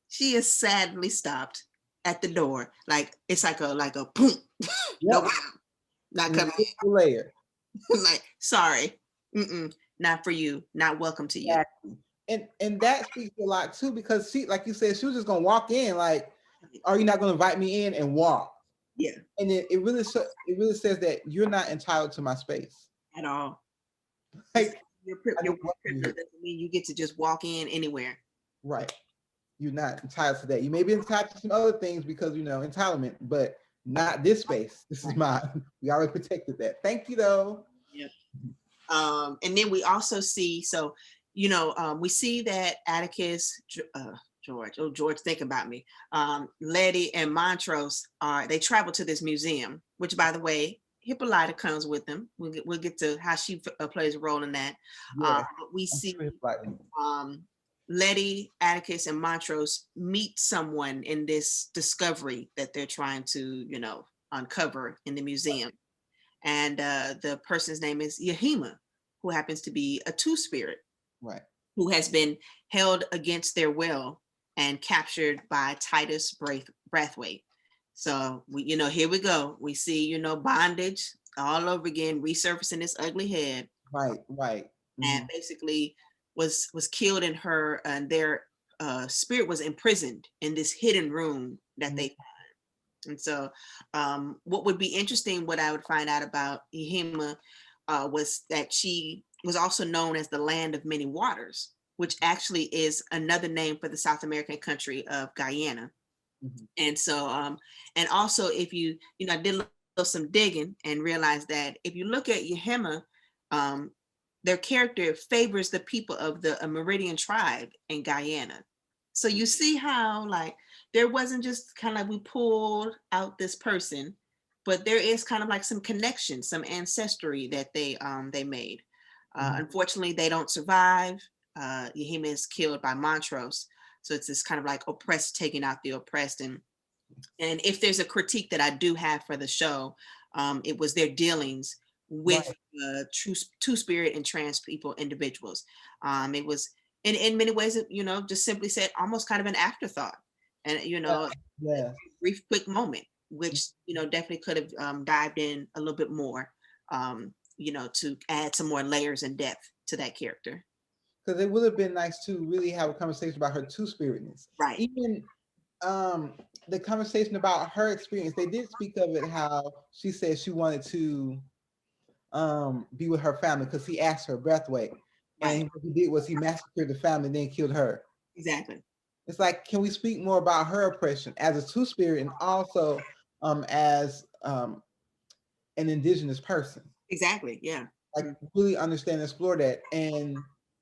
she is sadly stopped at the door. Like it's like a boom. Yep. No, not And coming it's the layer. in. Like, sorry. Not for you. Not welcome to you. Exactly. And that speaks a lot too, because she, like you said, she was just gonna walk in, like, are you not gonna invite me in and walk? Yeah. And it really says that you're not entitled to my space. At all. Like, Your I privilege don't want you. doesn't mean you get to just walk in anywhere. Right. You're not entitled to that. You may be entitled to some other things because, entitlement, but not this space. This is mine. We already protected that. Thank you, though. Yep. And then we also see, we see that Atticus, George, think about me. Letty and Montrose they travel to this museum, which, by the way, Hippolyta comes with them. We'll get to how she plays a role in that. Yeah, but we see sure Letty, Atticus, and Montrose meet someone in this discovery that they're trying to, uncover in the museum. And the person's name is Yahima, who happens to be a two-spirit, right, who has been held against their will and captured by Titus Braithwaite. So here we go. We see, bondage all over again, resurfacing this ugly head. Right. And basically was killed in her, and their spirit was imprisoned in this hidden room that they found. And so what would be interesting, what I would find out about Yahima was that she was also known as the land of many waters, which actually is another name for the South American country of Guyana. And so, and also if I did some digging and realized that if you look at Yahima, their character favors the people of the Meridian tribe in Guyana. So you see how, like, there wasn't just kind of we pulled out this person, but there is kind of like some connection, some ancestry that they made. Unfortunately, they don't survive. Yahima is killed by Montrose. So it's this kind of like oppressed taking out the oppressed. And if there's a critique that I do have for the show, it was their dealings with true two-spirit and trans people, individuals. It was in many ways, just simply said, almost kind of an afterthought, and a brief, quick moment, which definitely could have dived in a little bit more, to add some more layers and depth to that character. Because it would have been nice to really have a conversation about her two-spiritness. Right. Even the conversation about her experience, they did speak of it, how she said she wanted to be with her family because he asked her Braithwaite. Right. And what he did was he massacred the family and then killed her. Exactly. It's like, can we speak more about her oppression as a two-spirit and also as an indigenous person? Exactly. Yeah. Like really understand and explore that. And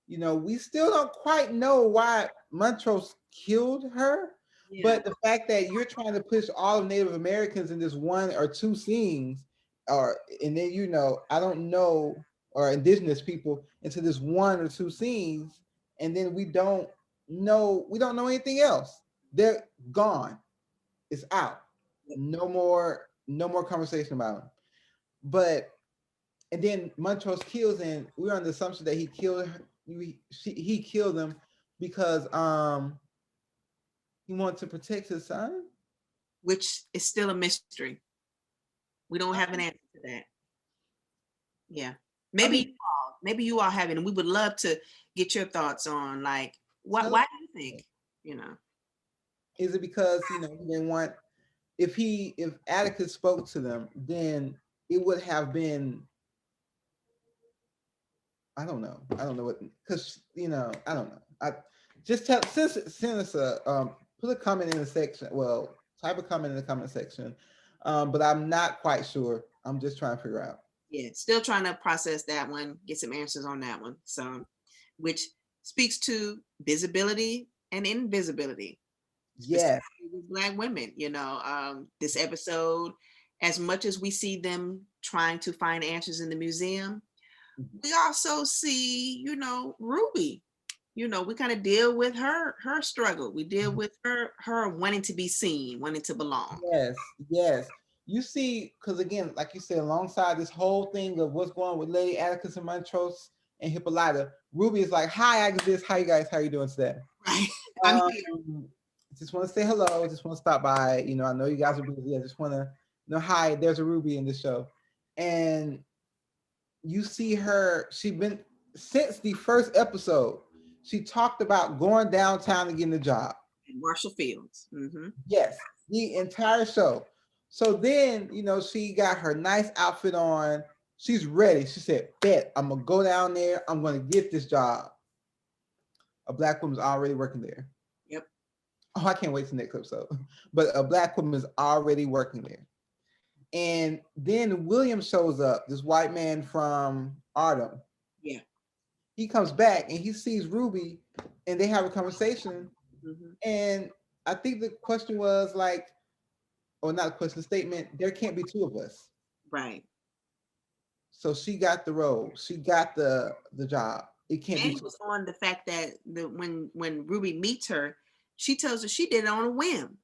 we still don't quite know why Montrose killed her. Yeah. But the fact that you're trying to push all of Native Americans in this one or two scenes, and then I don't know, or indigenous people into this one or two scenes, and then we don't know anything else. They're gone. It's out. No more conversation about them. But and then Montrose kills, and we're on the assumption that he killed her. He killed them because he wanted to protect his son, which is still a mystery. We don't have an answer to that. Yeah, maybe you all have it, and we would love to get your thoughts on, like, why do you think? Is it because they want, if Atticus spoke to them, then it would have been, I don't know what, because I don't know. I just send us a put a comment in the section. Well, type a comment in the comment section. But I'm not quite sure. I'm just trying to figure out. Yeah, still trying to process that one, get some answers on that one. So, which speaks to visibility and invisibility. Yeah, Black women. This episode, as much as we see them trying to find answers in the museum, we also see, Ruby. We kind of deal with her struggle. We deal with her wanting to be seen, wanting to belong. Yes, yes. You see, because again, like you said, alongside this whole thing of what's going on with Lady Atticus and Montrose and Hippolyta, Ruby is like, "Hi, Agnes. How you guys? How you doing today?" Right. I'm here. Just want to say hello. Just want to stop by. I know you guys are busy. I just want to know, hi. There's a Ruby in the show, and you see her. She been since the first episode. She talked about going downtown and getting a job. In Marshall Fields. Mm-hmm. Yes, the entire show. So then, she got her nice outfit on. She's ready. She said, "Bet I'm gonna go down there. I'm gonna get this job." A Black woman's already working there. Yep. Oh, I can't wait till next episode. But a Black woman is already working there. And then William shows up, this white man from Artem. Yeah. He comes back and he sees Ruby, and they have a conversation. Mm-hmm. And I think the question was like, or not a question, statement, there can't be two of us. Right. So she got the role. She got the job. It can't and be. It was on the fact that when Ruby meets her, she tells her she did it on a whim.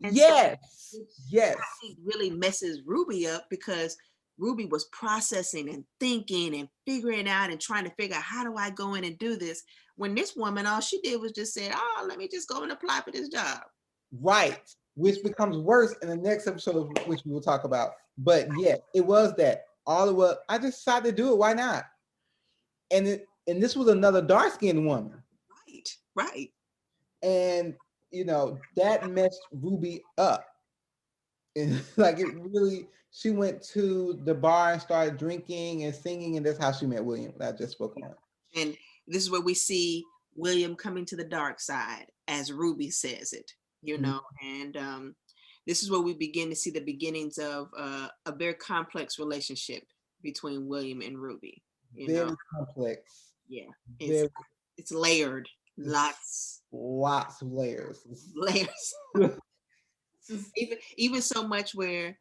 And yes. So, yes. It really messes Ruby up because Ruby was processing and thinking and figuring out and trying to figure out, how do I go in and do this? When this woman, all she did was just say, "Oh, let me just go and apply for this job." Right. Which becomes worse in the next episode, which we will talk about. But yeah, it was that. All it was, I just decided to do it. Why not? And this was another dark-skinned woman. Right. And that messed Ruby up. And like it really, she went to the bar and started drinking and singing, and that's how she met William, that I just spoke on. And this is where we see William coming to the dark side, as Ruby says it, and this is where we begin to see the beginnings of a very complex relationship between William and Ruby. Very complex. Yeah, it's layered. Lots of layers. even so much where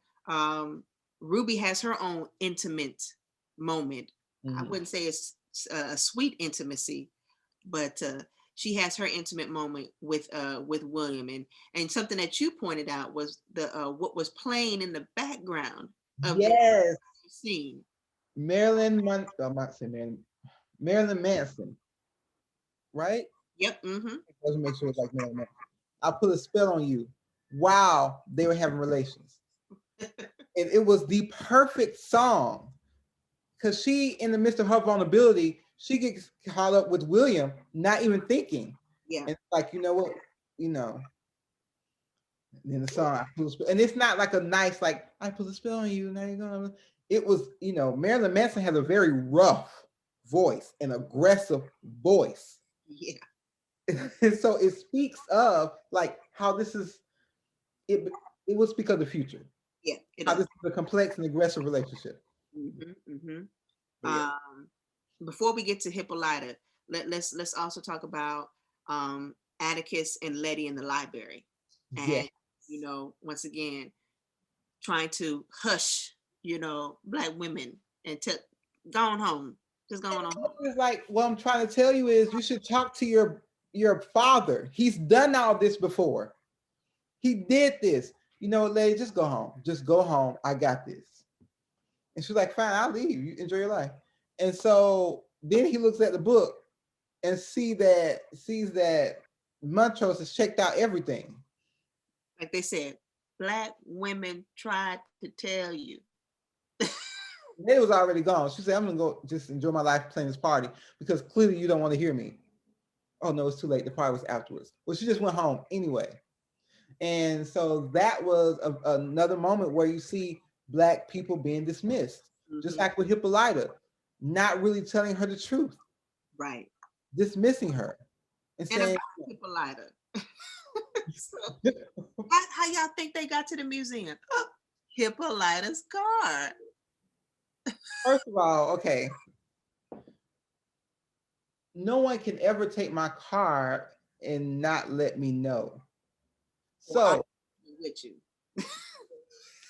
Ruby has her own intimate moment. Mm-hmm. I wouldn't say it's a sweet intimacy, but she has her intimate moment with William, and something that you pointed out was the what was playing in the background of the scene. Marilyn Manson, right? Yep. Mm-hmm. Let's make sure it's like Marilyn Manson. I'll put a spell on you. Wow, they were having relations. And it was the perfect song, because she, in the midst of her vulnerability, she gets caught up with William, not even thinking. Yeah. And like, you know what, and then the song, I put a spell, and it's not like a nice, like, I put a spell on you, now you're gonna. It was, Marilyn Manson has a very rough voice, an aggressive voice. Yeah. And so it speaks of like how this is, it will speak of the future. Yeah. How this is a complex and aggressive relationship. Mm-hmm, mm-hmm. Yeah. Before we get to Hippolyta, let's also talk about Atticus and Letty in the library. And once again, trying to hush, Black women and going home. Just going on home. It's like, what I'm trying to tell you is you should talk to your father. He's done all this before. He did this. Lady, just go home. Just go home. I got this. And she's like, fine, I'll leave. You enjoy your life. And so then he looks at the book and sees that Montrose has checked out everything. Like they said, Black women tried to tell you. It was already gone. She said, I'm gonna go just enjoy my life playing this party because clearly you don't want to hear me. Oh no, it's too late. The party was afterwards. Well, she just went home anyway. And so that was another moment where you see Black people being dismissed, just like with Hippolyta, not really telling her the truth. Right. Dismissing her. And saying, about Hippolyta. So, how y'all think they got to the museum? Oh, Hippolyta's car. First of all, okay. No one can ever take my car and not let me know. So with you.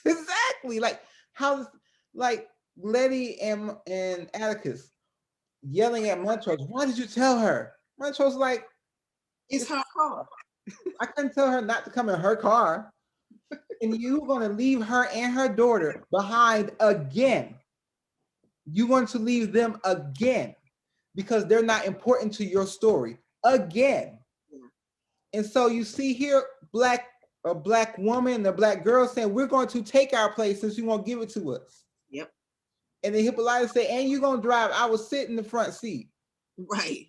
Exactly. Like how, like Letty and Atticus yelling at Montrose, why did you tell her? Montrose like, It's her car. I couldn't tell her not to come in her car. And you're going to leave her and her daughter behind again. You want to leave them again because they're not important to your story again. Yeah. And so you see here, a black woman, a black girl saying, we're going to take our place since you won't give it to us. Yep. And then Hippolyta say, and you're going to drive. I will sit in the front seat. Right.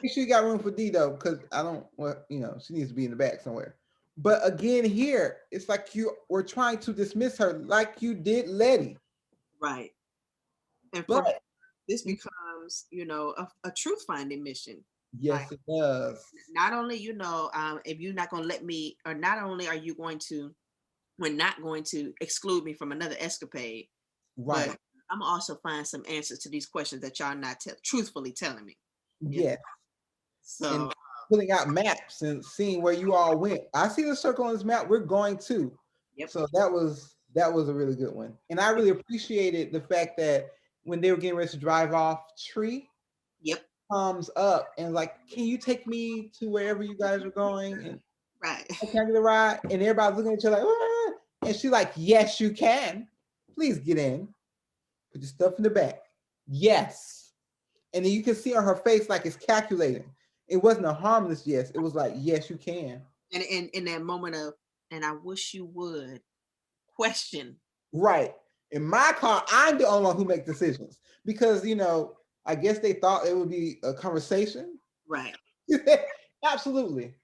Make sure you got room for D though, because I don't want, she needs to be in the back somewhere. But again, here, it's like we're trying to dismiss her like you did Letty. Right. And for her, this becomes, a truth finding mission. Yes, it does. Not only, if you're not going to let me, or not only are you we're not going to exclude me from another escapade, right? But I'm also find some answers to these questions that y'all not truthfully telling me. Yes. So and pulling out maps and seeing where you all went. I see the circle on this map. We're going to. Yep. So that was a really good one. And I really appreciated the fact that when they were getting ready to drive off, Tree comes up and like, can you take me to wherever you guys are going? And right. Can I get a ride? And everybody's looking at each other like, ah. And she's like, yes, you can. Please get in. Put your stuff in the back. Yes. And then you can see on her face like it's calculating. It wasn't a harmless yes. It was like, yes, you can. And in that moment of, and I wish you would question. Right. In my car, I'm the only one who makes decisions because, I guess they thought it would be a conversation. Right. Absolutely.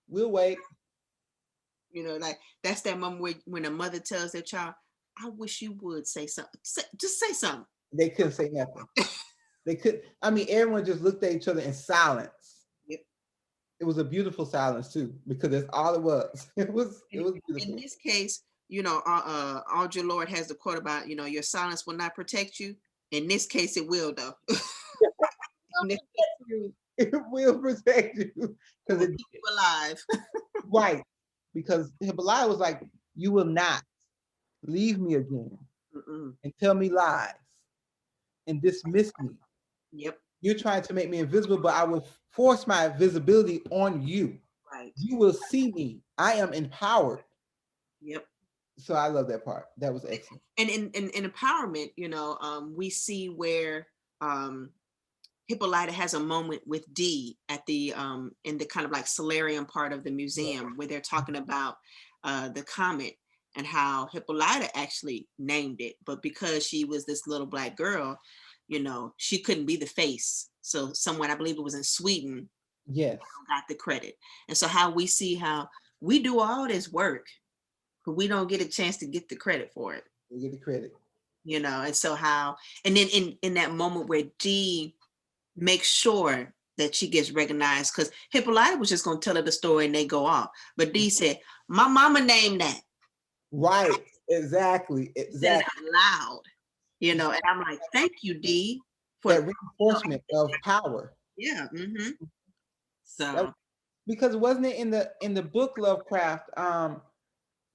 We'll wait. Like that's that moment when a mother tells their child, I wish you would say something. Just say something. They couldn't say nothing. They could. I mean, everyone just looked at each other in silence. Yep. It was a beautiful silence too, because that's all it was. It was beautiful. In this case, Audre Lorde has the quote about, your silence will not protect you. In this case, it will though. It will protect you because it keep you alive. Right. Because Hippolyta was like, you will not leave me again and tell me lies and dismiss me. Yep. You're trying to make me invisible, but I will force my visibility on you. Right. You will see me. I am empowered. Yep. So I love that part. That was excellent. And in empowerment, we see where Hippolyta has a moment with D at the in the kind of like solarium part of the museum where they're talking about the comet and how Hippolyta actually named it, but because she was this little black girl, she couldn't be the face. So someone, I believe it was in Sweden, got the credit. And so how we see how we do all this work, but we don't get a chance to get the credit for it. We get the credit. And so how, and then in that moment where D make sure that she gets recognized, because Hippolyta was just going to tell her the story and they go off. But D said, my mama named that. Right. Exactly. Said it out loud, and I'm like, thank you, D, for that reinforcement of power. Yeah. Mm-hmm. So because wasn't it in the book Lovecraft,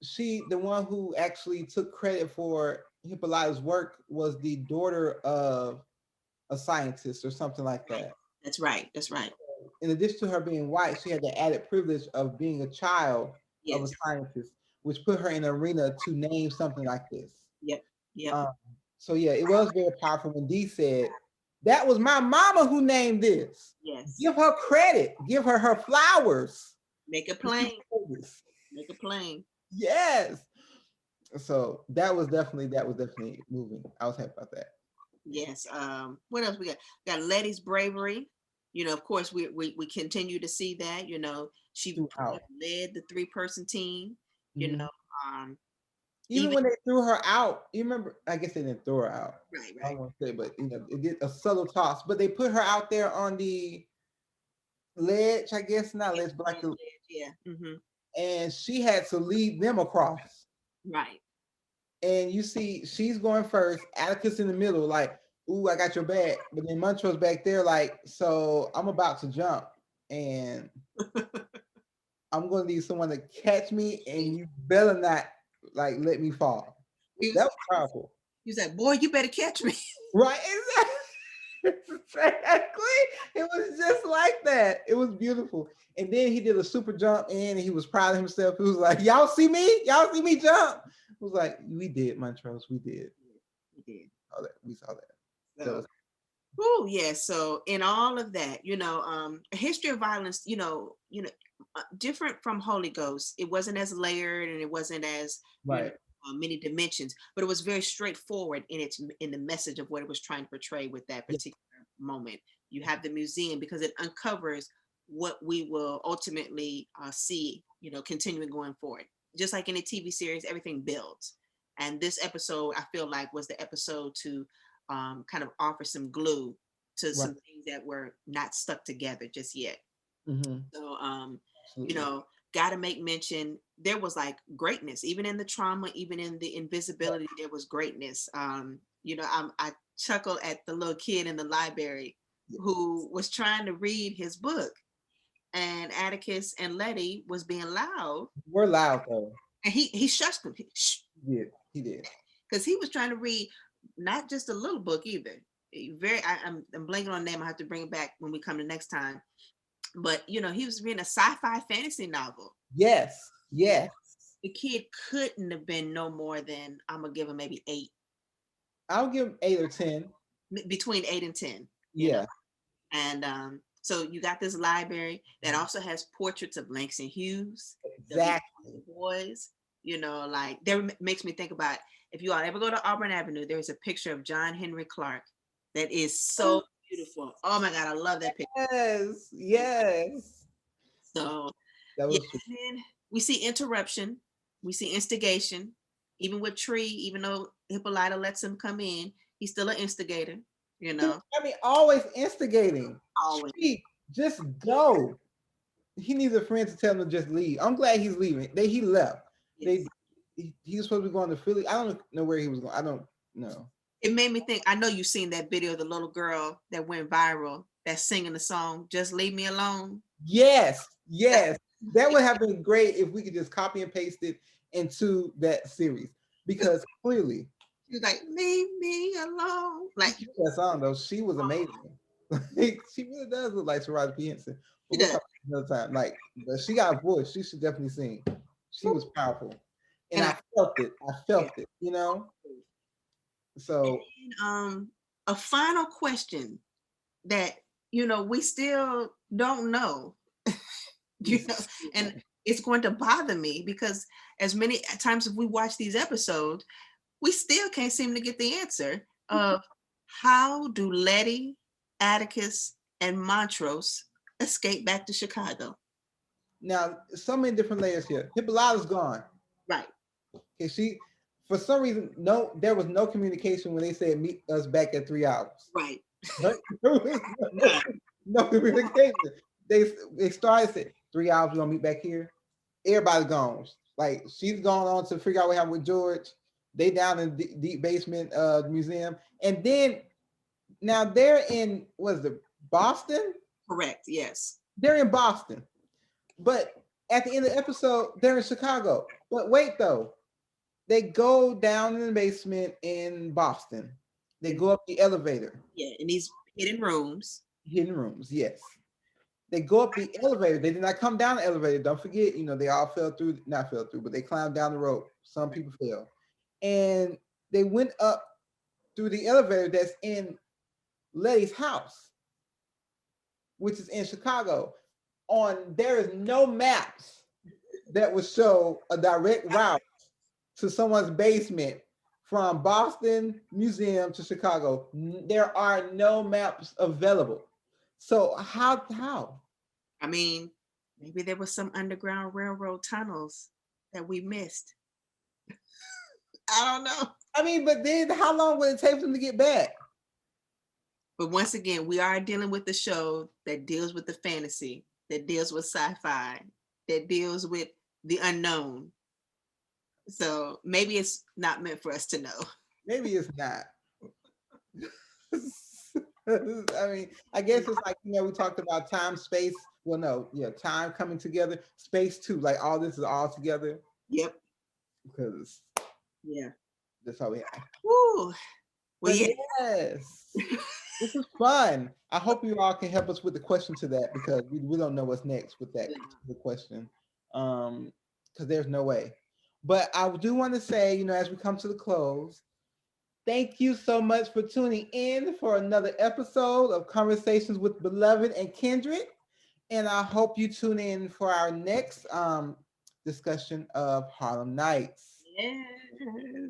she, the one who actually took credit for Hippolyta's work, was the daughter of a scientist or something like that. That's right. In addition to her being white, she had the added privilege of being a child of a scientist, which put her in an arena to name something like this. Yep. So yeah, it was very powerful when Dee said, that was my mama who named this. Yes. Give her credit. Give her her flowers. Make it plain. Make it plain. Yes. So that was definitely moving. I was happy about that. Yes. What else we got? We got Letty's bravery. Of course, we continue to see that. She led the 3-person team. Even when they threw her out, you remember? I guess they didn't throw her out. Right. I don't want to say, but it did a subtle toss. But they put her out there on the ledge. I guess not ledge, but like the ledge. Yeah. Mm-hmm. And she had to lead them across. Right. And you see, she's going first. Atticus in the middle, like, "Ooh, I got your back." But then Montrose back there, like, "So I'm about to jump, and I'm going to need someone to catch me, and you better not like let me fall." That was powerful. He was like, boy, you better catch me. Right, exactly. Exactly. It was just like that. It was beautiful. And then he did a super jump in and he was proud of himself. He was like, y'all see me? Y'all see me jump? It was like, we did, Montrose. We did. We did. We saw that. So, oh yeah. So in all of that, a history of violence, different from Holy Ghost. It wasn't as layered and it wasn't as right. Many dimensions, but it was very straightforward in the message of what it was trying to portray with that particular moment. You have the museum because it uncovers what we will ultimately see, continuing going forward. Just like in a TV series, everything builds. And this episode, I feel like, was the episode to kind of offer some glue to some things that were not stuck together just yet. Mm-hmm. So, got to make mention, there was like greatness, even in the trauma, even in the invisibility, there was greatness. I chuckle at the little kid in the library who was trying to read his book, and Atticus and Letty was being loud. We're loud though. And he shushed him. He did. Because he was trying to read not just a little book either. I'm blanking on the name. I have to bring it back when we come to next time. But he was reading a sci-fi fantasy novel. Yes. The kid couldn't have been no more than, I'm gonna give him maybe 8. I'll give him 8 or 10. Between 8 and 10. Yeah. And so you got this library that also has portraits of Langston Hughes. Exactly. The boys. Like that makes me think about, if you all ever go to Auburn Avenue, there's a picture of John Henry Clark that is so beautiful. Oh my God, I love that picture. Yes. So and then we see interruption, we see instigation. Even with Tree, even though Hippolyta lets him come in, he's still an instigator. Always instigating. Always. Tree, just go. He needs a friend to tell him to just leave. I'm glad he's leaving. He left. Yes. He was supposed to be going to Philly. I don't know where he was going. I don't know. It made me think, I know you've seen that video of the little girl that went viral that's singing the song, Just Leave Me Alone. Yes. That would have been great if we could just copy and paste it into that series. Because clearly. She was like, leave me alone. Like that song though, she was amazing. She really does look like Taraji P. Henson. But we'll talk another time. But she got a voice. She should definitely sing. She was powerful. And I felt it. So a final question that we still don't know. And it's going to bother me because as many times as we watch these episodes, we still can't seem to get the answer of how do Letty, Atticus, and Montrose escape back to Chicago. Now, so many different layers here. Hippolyta's gone. Right. Okay, for some reason, there was no communication when they said meet us back at 3 hours. Right. No communication. They started saying 3 hours, we're gonna meet back here. Everybody's gone. Like she's gone on to figure out what happened with George. They down in the deep basement museum. And then now they're in, Boston? Correct, yes. They're in Boston. But at the end of the episode, they're in Chicago. But wait though, they go down in the basement in Boston. They go up the elevator. Yeah, in these hidden rooms. Yes. They go up the elevator. They did not come down the elevator. Don't forget, they all not fell through, but they climbed down the rope. Some people fell. And they went up through the elevator that's in Letty's house, which is in Chicago. There is no maps that would show a direct route to someone's basement from Boston Museum to Chicago. There are no maps available. So how? I mean, maybe there was some underground railroad tunnels that we missed. I don't know. I mean, but then how long would it take them to get back? But once again, we are dealing with the show that deals with the fantasy, that deals with sci-fi, that deals with the unknown. So maybe it's not meant for us to know. Maybe it's not. I mean, I guess it's like, we talked about time, space. Well, no, time coming together, space too. Like all this is all together. Yep. Because That's all we have. Woo. Well, But yeah. yes, this is fun. I hope you all can help us with the question to that, because we don't know what's next with that particular question. Because there's no way. But I do want to say, as we come to the close, thank you so much for tuning in for another episode of Conversations with Beloved and Kindred. And I hope you tune in for our next discussion of Harlem Nights. Yes.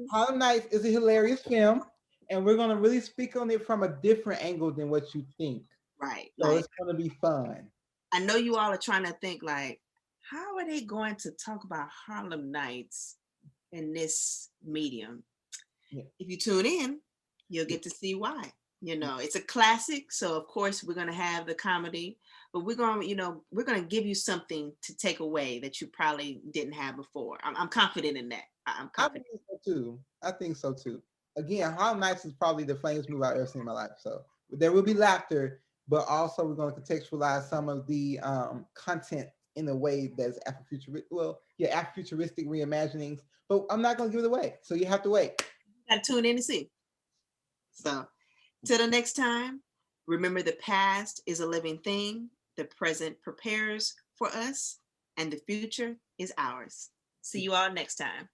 Harlem Nights is a hilarious film, and we're going to really speak on it from a different angle than what you think. Right. So it's going to be fun. I know you all are trying to think like, how are they going to talk about Harlem Nights in this medium? Yeah. If you tune in, you'll get to see why. It's a classic, so of course we're going to have the comedy, but we're going to give you something to take away that you probably didn't have before. I'm confident in that. I'm confident. I think so too. Again, Harlem Nights is probably the funniest movie I've ever seen in my life. So there will be laughter, but also we're going to contextualize some of the content in a way that's Afrofuturistic. Well, yeah, Afrofuturistic reimaginings. But I'm not going to give it away, so you have to wait. You got to tune in to see. So, till the next time, remember the past is a living thing, the present prepares for us, and the future is ours. See you all next time.